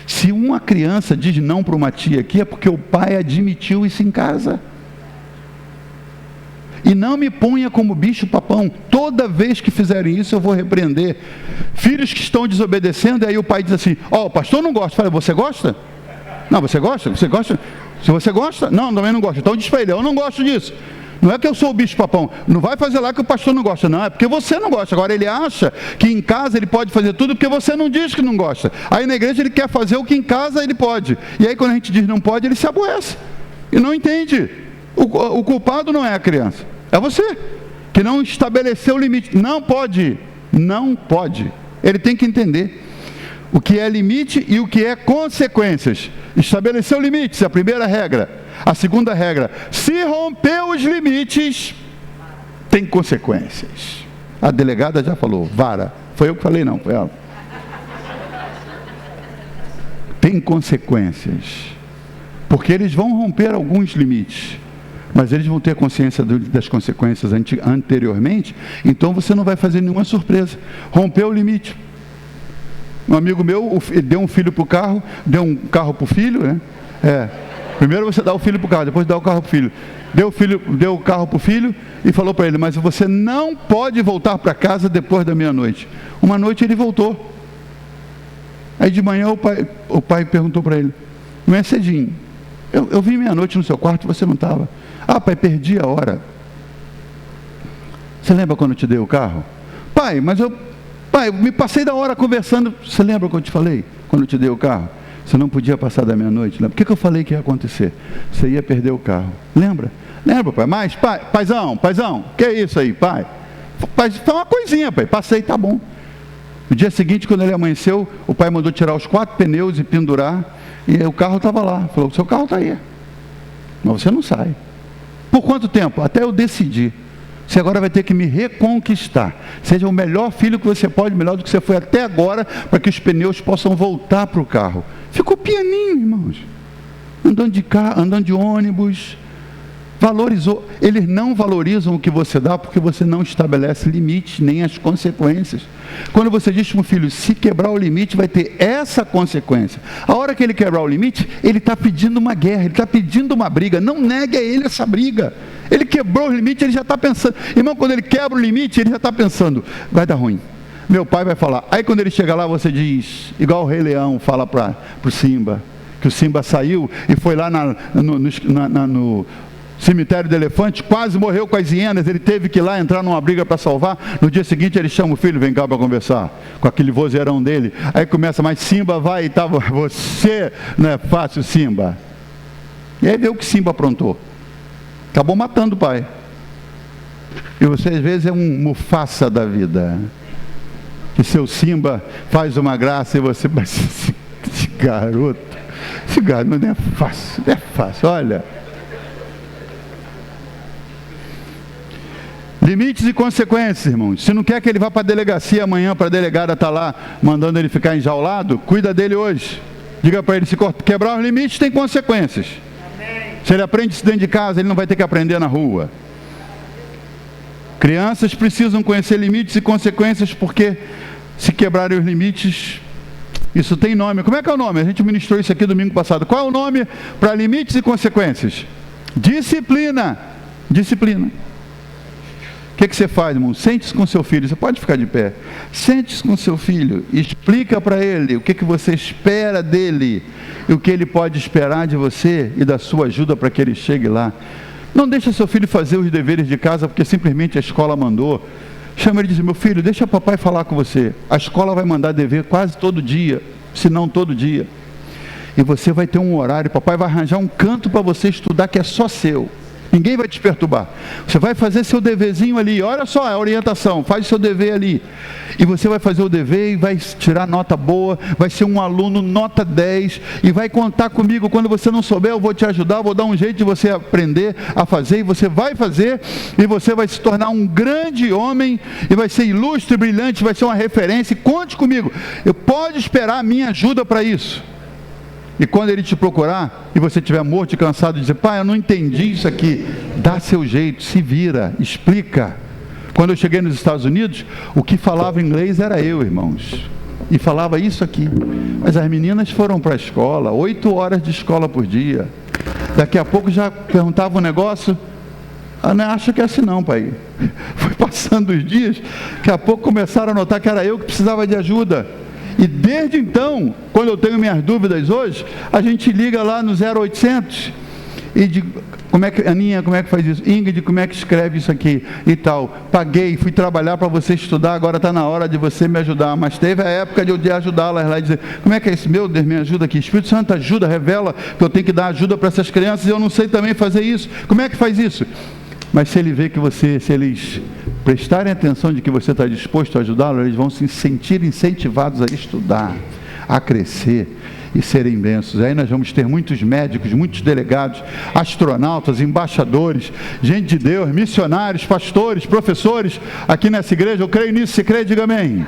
Se uma criança diz não para uma tia aqui, é porque o pai admitiu isso em casa. e não me ponha como bicho-papão. Toda vez que fizerem isso, eu vou repreender. Filhos que estão desobedecendo, e aí o pai diz assim, ó, o pastor não gosta. Fala, você gosta? Não, você gosta? Você gosta? Se você gosta? Não, também não gosto. Então diz para ele, eu não gosto disso. Não é que eu sou o bicho-papão. Não vai fazer lá que o pastor não gosta. Não, é porque você não gosta. Agora ele acha que em casa ele pode fazer tudo porque você não diz que não gosta. Aí na igreja ele quer fazer o que em casa ele pode. E aí quando a gente diz não pode, ele se aborrece. E não entende. O culpado não é a criança. É você, que não estabeleceu o limite. Não pode. Não pode. Ele tem que entender o que é limite e o que é consequências. Estabeleceu limites, a primeira regra. A segunda regra, se romper os limites, tem consequências. A delegada já falou, vara. Foi eu que falei, não, foi ela. Tem consequências. Porque eles vão romper alguns limites, mas eles vão ter consciência das consequências anteriormente, então você não vai fazer nenhuma surpresa. Rompeu o limite. Um amigo meu deu um filho para o carro, deu um carro para o filho, né? Primeiro você dá o filho para o carro, depois dá o carro para o filho. Deu o carro para o filho e falou para ele, mas você não pode voltar para casa depois da meia-noite. Uma noite ele voltou. Aí de manhã o pai perguntou para ele, não é cedinho, eu vim meia-noite no seu quarto e você não estava. Ah, pai, perdi a hora. Você lembra quando eu te dei o carro? Pai, eu me passei da hora conversando. Você lembra quando eu te falei, quando eu te dei o carro? Você não podia passar da meia-noite. Por que eu falei que ia acontecer? Você ia perder o carro. Lembra? Lembra, pai? Mas, paizão, que é isso aí, pai? Foi uma coisinha, pai. Passei, tá bom. No dia seguinte, quando ele amanheceu, o pai mandou tirar os 4 pneus e pendurar. E o carro estava lá. Falou, seu carro está aí. Mas você não sai. Por quanto tempo? Até eu decidir. Você agora vai ter que me reconquistar. Seja o melhor filho que você pode, melhor do que você foi até agora, para que os pneus possam voltar para o carro. Ficou pianinho, irmãos. Andando de carro, andando de ônibus. Valorizou. Eles não valorizam o que você dá porque você não estabelece limites, nem as consequências. Quando você diz para um filho, se quebrar o limite, vai ter essa consequência. A hora que ele quebrar o limite, ele está pedindo uma guerra, ele está pedindo uma briga. Não negue a ele essa briga. Ele quebrou o limite, ele já está pensando. Irmão, quando ele quebra o limite, ele já está pensando, vai dar ruim. Meu pai vai falar. Aí quando ele chega lá, você diz, igual o Rei Leão fala para o Simba, que o Simba saiu e foi lá no cemitério do elefante, quase morreu com as hienas, ele teve que ir lá entrar numa briga para salvar. No dia seguinte ele chama o filho, vem cá para conversar, com aquele vozeirão dele. Aí começa, mas Simba vai e tava, você não é fácil, Simba. E aí vê o que Simba aprontou. Acabou matando o pai. E você às vezes é um Mufasa da vida. E seu Simba faz uma graça e você, mas esse garoto não é fácil, não é fácil, olha. Limites e consequências, irmãos. Se não quer que ele vá para a delegacia amanhã, para a delegada estar lá, mandando ele ficar enjaulado, cuida dele hoje. Diga para ele, se quebrar os limites, tem consequências. Amém. Se ele aprende isso dentro de casa, ele não vai ter que aprender na rua. Crianças precisam conhecer limites e consequências, porque se quebrarem os limites, isso tem nome. Como é que é o nome? A gente ministrou isso aqui domingo passado. Qual é o nome para limites e consequências? Disciplina. Disciplina. O que você faz, irmão? Sente-se com seu filho. Você pode ficar de pé. Sente-se com seu filho. Explica para ele o que você espera dele e o que ele pode esperar de você e da sua ajuda para que ele chegue lá. Não deixa seu filho fazer os deveres de casa porque simplesmente a escola mandou. Chama ele e diz, meu filho, deixa o papai falar com você. A escola vai mandar dever quase todo dia, se não todo dia. E você vai ter um horário, papai vai arranjar um canto para você estudar que é só seu. Ninguém vai te perturbar. Você vai fazer seu deverzinho ali. Olha só a orientação. Faz o seu dever ali. E você vai fazer o dever e vai tirar nota boa. Vai ser um aluno nota 10. E vai contar comigo. Quando você não souber, eu vou te ajudar. Vou dar um jeito de você aprender a fazer. E você vai fazer. E você vai se tornar um grande homem. E vai ser ilustre, brilhante. Vai ser uma referência. E conte comigo. Eu pode esperar a minha ajuda para isso. E quando ele te procurar, e você estiver morto e cansado, dizer, pai, eu não entendi isso aqui, dá seu jeito, se vira, explica. Quando eu cheguei nos Estados Unidos, o que falava inglês era eu, irmãos. E falava isso aqui. Mas as meninas foram para a escola, 8 horas de escola por dia. Daqui a pouco já perguntava um negócio, Não acha que é assim não, pai. Foi passando os dias, daqui a pouco começaram a notar que era eu que precisava de ajuda. E desde então, quando eu tenho minhas dúvidas hoje, a gente liga lá no 0800 e diz, Aninha, como é que faz isso? Ingrid, como é que escreve isso aqui? E tal. Paguei, fui trabalhar para você estudar, agora está na hora de você me ajudar. Mas teve a época de eu ajudá-las lá e dizer, como é que é isso? Meu Deus, me ajuda aqui. Espírito Santo ajuda, revela que eu tenho que dar ajuda para essas crianças e eu não sei também fazer isso. Como é que faz isso? Mas se ele vê que se eles prestarem atenção de que você está disposto a ajudá-los, eles vão se sentir incentivados a estudar, a crescer e serem bênçãos. Aí nós vamos ter muitos médicos, muitos delegados, astronautas, embaixadores, gente de Deus, missionários, pastores, professores, aqui nessa igreja. Eu creio nisso, se crê, diga amém.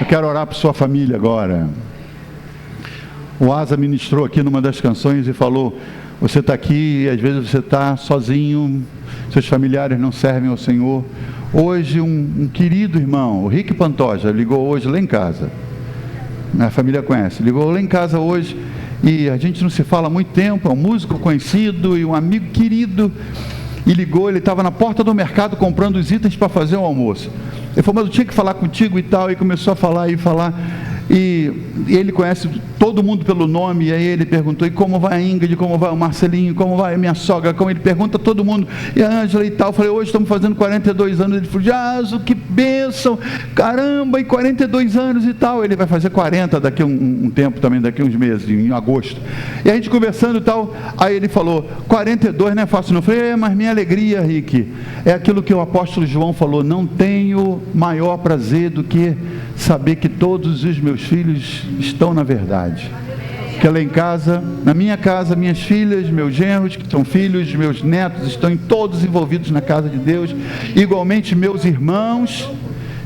Eu quero orar por sua família agora. O Asa ministrou aqui numa das canções e falou, você está aqui e às vezes você está sozinho, seus familiares não servem ao Senhor. Hoje um querido irmão, o Rick Pantoja, ligou hoje lá em casa. Minha família conhece, ligou lá em casa hoje e a gente não se fala há muito tempo, é um músico conhecido e um amigo querido, e ligou, ele estava na porta do mercado comprando os itens para fazer o almoço. Ele falou, mas eu tinha que falar contigo e tal, e começou a falar, e ele conhece todo mundo pelo nome, e aí ele perguntou, e como vai a Ingrid, como vai o Marcelinho, como vai a minha sogra, como ele pergunta a todo mundo, e a Ângela e tal. Eu falei, hoje estamos fazendo 42 anos, ele falou, Jaso, que bênção, caramba, e 42 anos e tal. Ele vai fazer 40 daqui a um tempo também, daqui a uns meses, em agosto. E a gente conversando e tal, aí ele falou, 42 não é fácil não. Eu falei, mas minha alegria, Rick, é aquilo que o apóstolo João falou, não tenho maior prazer do que saber que todos os meus filhos estão na verdade. Que lá em casa, na minha casa, minhas filhas, meus genros, que são filhos, meus netos, estão todos envolvidos na casa de Deus. Igualmente meus irmãos,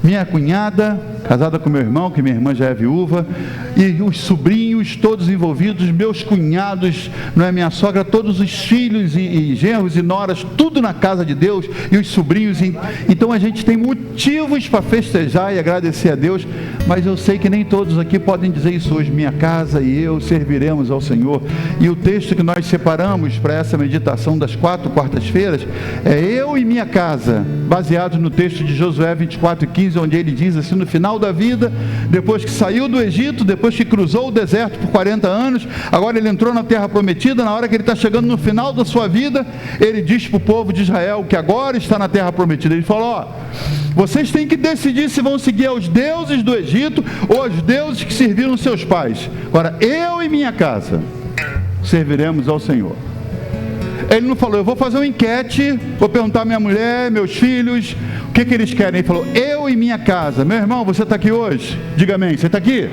minha cunhada, casada com meu irmão, que minha irmã já é viúva, e os sobrinhos, todos envolvidos, meus cunhados, não é, minha sogra, todos os filhos e genros e noras, tudo na casa de Deus, e os sobrinhos. Então a gente tem motivos para festejar e agradecer a Deus, mas eu sei que nem todos aqui podem dizer isso hoje. Minha casa e eu serviremos ao Senhor. E o texto que nós separamos para essa meditação das 4 quartas-feiras é eu e minha casa, baseado no texto de Josué 24:15, onde ele diz assim, no final da vida, depois que saiu do Egito, depois que cruzou o deserto por 40 anos, agora ele entrou na terra prometida. Na hora que ele está chegando no final da sua vida, ele diz para o povo de Israel, que agora está na terra prometida, ele falou, vocês têm que decidir se vão seguir aos deuses do Egito ou aos deuses que serviram seus pais. Agora, eu e minha casa serviremos ao Senhor. Ele não falou, eu vou fazer uma enquete, vou perguntar à minha mulher, meus filhos, o que eles querem. Ele falou, eu e minha casa. Meu irmão, você está aqui hoje? Diga amém, você está aqui?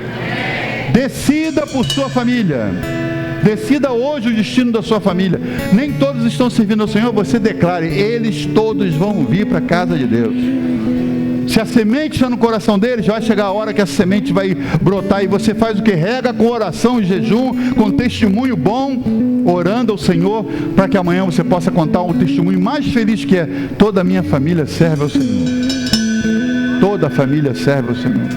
Decida por sua família. Decida hoje o destino da sua família. Nem todos estão servindo ao Senhor, você declare, eles todos vão vir para a casa de Deus. Se a semente está no coração deles, vai chegar a hora que a semente vai brotar, e você faz o que? Rega com oração e jejum, com testemunho bom, orando ao Senhor, para que amanhã você possa contar um testemunho mais feliz, que é, toda a minha família serve ao Senhor. Toda a família serve ao Senhor.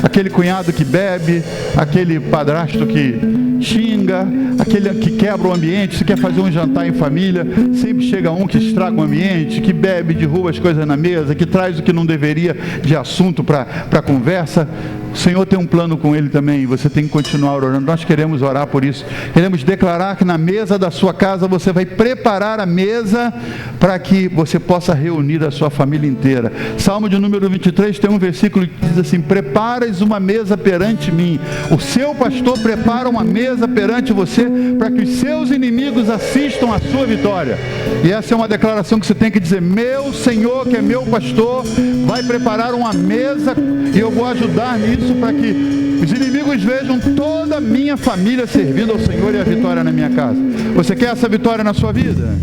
Aquele cunhado que bebe, aquele padrasto que xinga, aquele que quebra o ambiente, se quer fazer um jantar em família, sempre chega um que estraga o ambiente, que bebe, derruba as coisas na mesa, que traz o que não deveria de assunto para a conversa. O Senhor tem um plano com ele também, você tem que continuar orando. Nós queremos orar por isso, queremos declarar que na mesa da sua casa você vai preparar a mesa para que você possa reunir a sua família inteira. Salmo de número 23 tem um versículo que diz assim, preparas uma mesa perante mim. O seu pastor prepara uma mesa perante você para que os seus inimigos assistam à sua vitória. E essa é uma declaração que você tem que dizer, meu Senhor, que é meu pastor, vai preparar uma mesa e eu vou ajudar nisso, para que os inimigos vejam toda a minha família servindo ao Senhor e a vitória na minha casa. Você quer essa vitória na sua vida?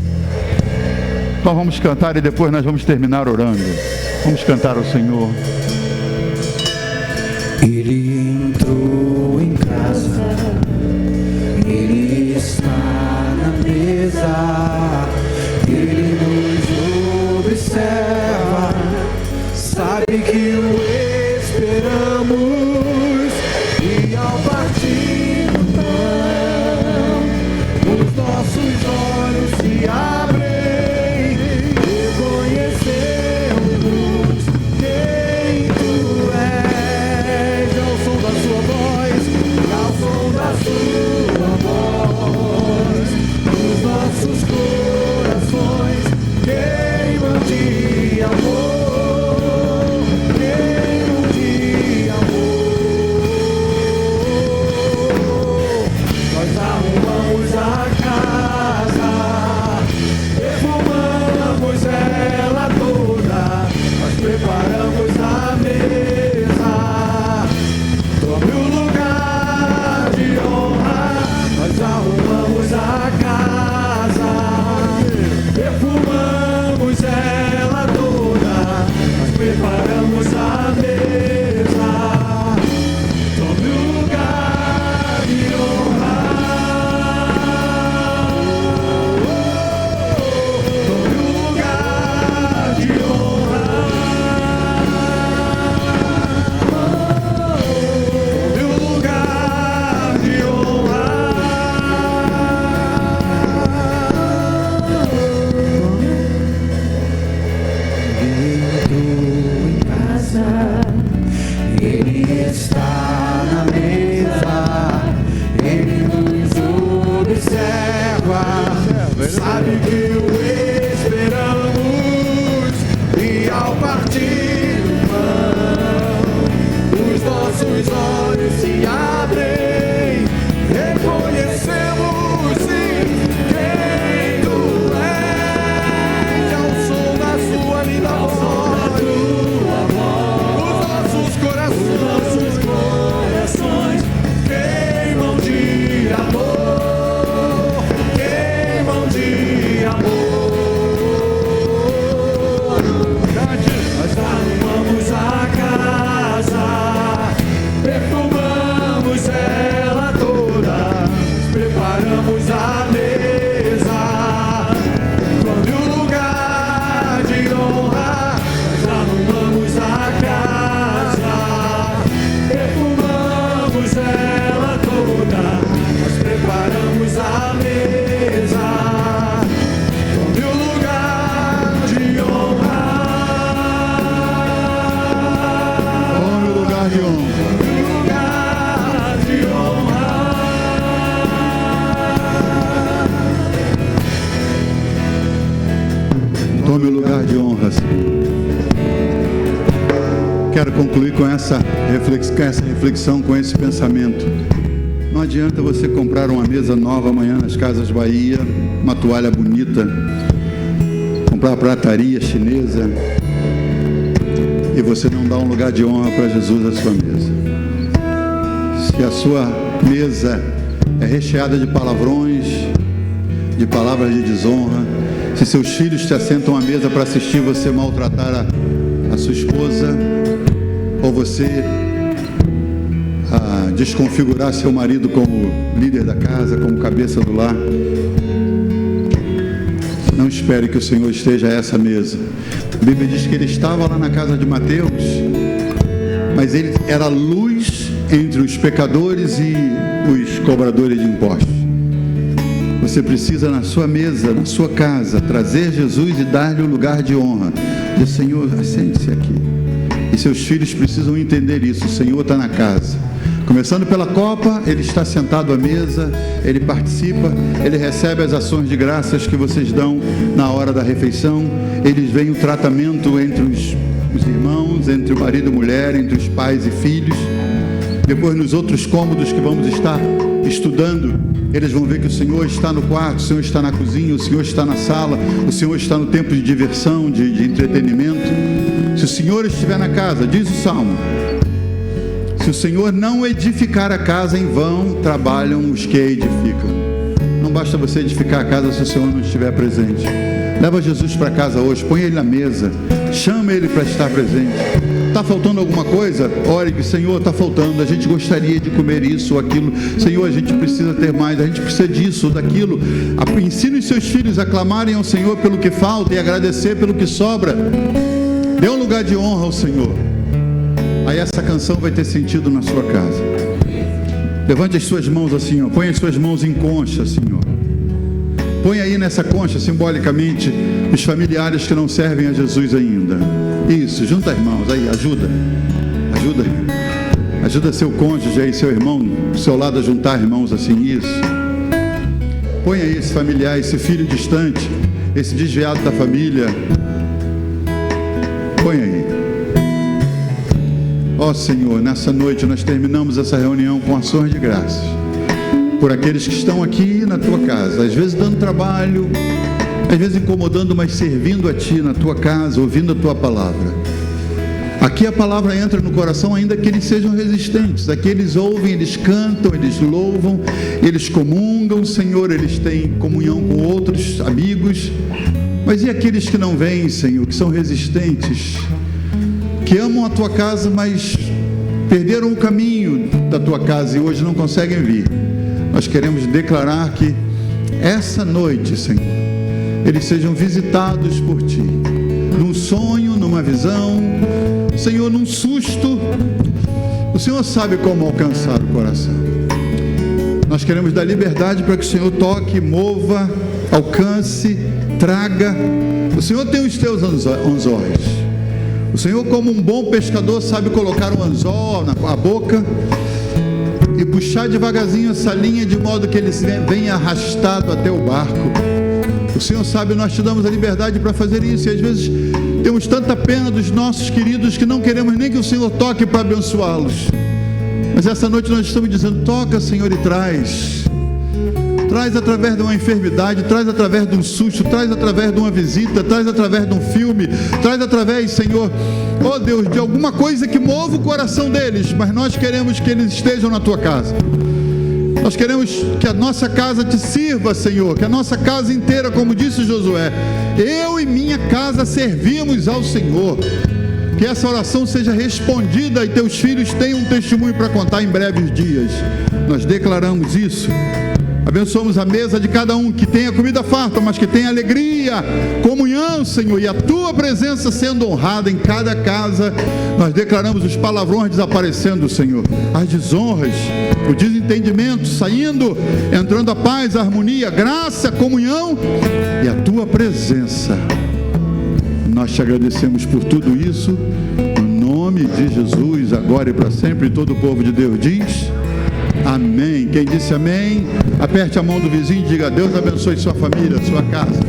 Então vamos cantar e depois nós vamos terminar orando. Vamos cantar ao Senhor. Ele entrou em casa, Ele está na mesa, Ele nos observa, sabe que o esperamos, e ao partir do pão, os nossos olhos se abrem, quero concluir com essa reflexão, com esse pensamento. Não adianta você comprar uma mesa nova amanhã nas Casas Bahia, uma toalha bonita, comprar prataria chinesa, e você não dar um lugar de honra para Jesus à sua mesa. Se a sua mesa é recheada de palavrões, de palavras de desonra, se seus filhos te assentam à mesa para assistir você maltratar a sua esposa, ou você desconfigurar seu marido como líder da casa, como cabeça do lar, não espere que o Senhor esteja a essa mesa. A Bíblia diz que ele estava lá na casa de Mateus, mas ele era luz entre os pecadores e os cobradores de impostos. Você precisa na sua mesa, na sua casa, trazer Jesus e dar-lhe o lugar de honra. Diz: Senhor, sente-se aqui. E seus filhos precisam entender isso. O Senhor está na casa. Começando pela copa, ele está sentado à mesa, ele participa, ele recebe as ações de graças que vocês dão na hora da refeição. Eles veem o tratamento entre os irmãos, entre o marido e mulher, entre os pais e filhos. Depois, nos outros cômodos que vamos estar estudando, eles vão ver que o Senhor está no quarto, o Senhor está na cozinha, o Senhor está na sala, o Senhor está no tempo de diversão, de entretenimento. Se o Senhor estiver na casa, diz o Salmo, se o Senhor não edificar a casa, em vão trabalham os que a edificam. Não basta você edificar a casa se o Senhor não estiver presente. Leva Jesus para casa hoje, põe Ele na mesa, chama Ele para estar presente. Está faltando alguma coisa? Ore que, Senhor, está faltando, a gente gostaria de comer isso ou aquilo. Senhor, a gente precisa ter mais, a gente precisa disso ou daquilo. Ensine os seus filhos a clamarem ao Senhor pelo que falta e agradecer pelo que sobra. Dê um lugar de honra ao Senhor. Aí essa canção vai ter sentido na sua casa. Levante as suas mãos assim, ó. Põe as suas mãos em concha, Senhor. Põe aí nessa concha, simbolicamente, os familiares que não servem a Jesus ainda. Isso, junta as mãos aí, ajuda seu cônjuge aí, seu irmão do seu lado a juntar irmãos assim, isso. Põe aí esse familiar, esse filho distante, esse desviado da família. Põe aí. Ó Senhor, nessa noite nós terminamos essa reunião com ações de graças por aqueles que estão aqui na tua casa, às vezes dando trabalho, às vezes incomodando, mas servindo a ti na tua casa, ouvindo a tua palavra. Aqui a palavra entra no coração, ainda que eles sejam resistentes. Aqui eles ouvem, eles cantam, eles louvam, eles comungam, Senhor, eles têm comunhão com outros amigos. Mas e aqueles que não vêm, Senhor, que são resistentes, que amam a tua casa, mas perderam o caminho da tua casa e hoje não conseguem vir? Nós queremos declarar que essa noite, Senhor, eles sejam visitados por ti, num sonho, numa visão, Senhor, num susto. O Senhor sabe como alcançar o coração. Nós queremos dar liberdade para que o Senhor toque, mova, alcance, traga. O Senhor tem os teus anzóis. O Senhor, como um bom pescador, sabe colocar um anzol na boca e puxar devagarzinho essa linha, de modo que ele venha arrastado até o barco. O Senhor sabe, nós te damos a liberdade para fazer isso. E às vezes temos tanta pena dos nossos queridos que não queremos nem que o Senhor toque para abençoá-los. Mas essa noite nós estamos dizendo: toca, Senhor, e traz. Traz através de uma enfermidade, traz através de um susto, traz através de uma visita, traz através de um filme, traz através, Senhor, ó Deus, de alguma coisa que mova o coração deles. Mas nós queremos que eles estejam na tua casa. Nós queremos que a nossa casa te sirva, Senhor, que a nossa casa inteira, como disse Josué, eu e minha casa servimos ao Senhor. Que essa oração seja respondida e teus filhos tenham um testemunho para contar em breves dias. Nós declaramos isso. Abençoamos a mesa de cada um, que tenha comida farta, mas que tenha alegria, comunhão, Senhor, e a tua presença sendo honrada em cada casa. Nós declaramos os palavrões desaparecendo, Senhor, as desonras, o desentendimento saindo, entrando a paz, a harmonia, a graça, a comunhão e a tua presença. Nós te agradecemos por tudo isso, no nome de Jesus, agora e para sempre. E todo o povo de Deus diz amém. Quem disse amém, aperte a mão do vizinho e diga: Deus abençoe sua família, sua casa.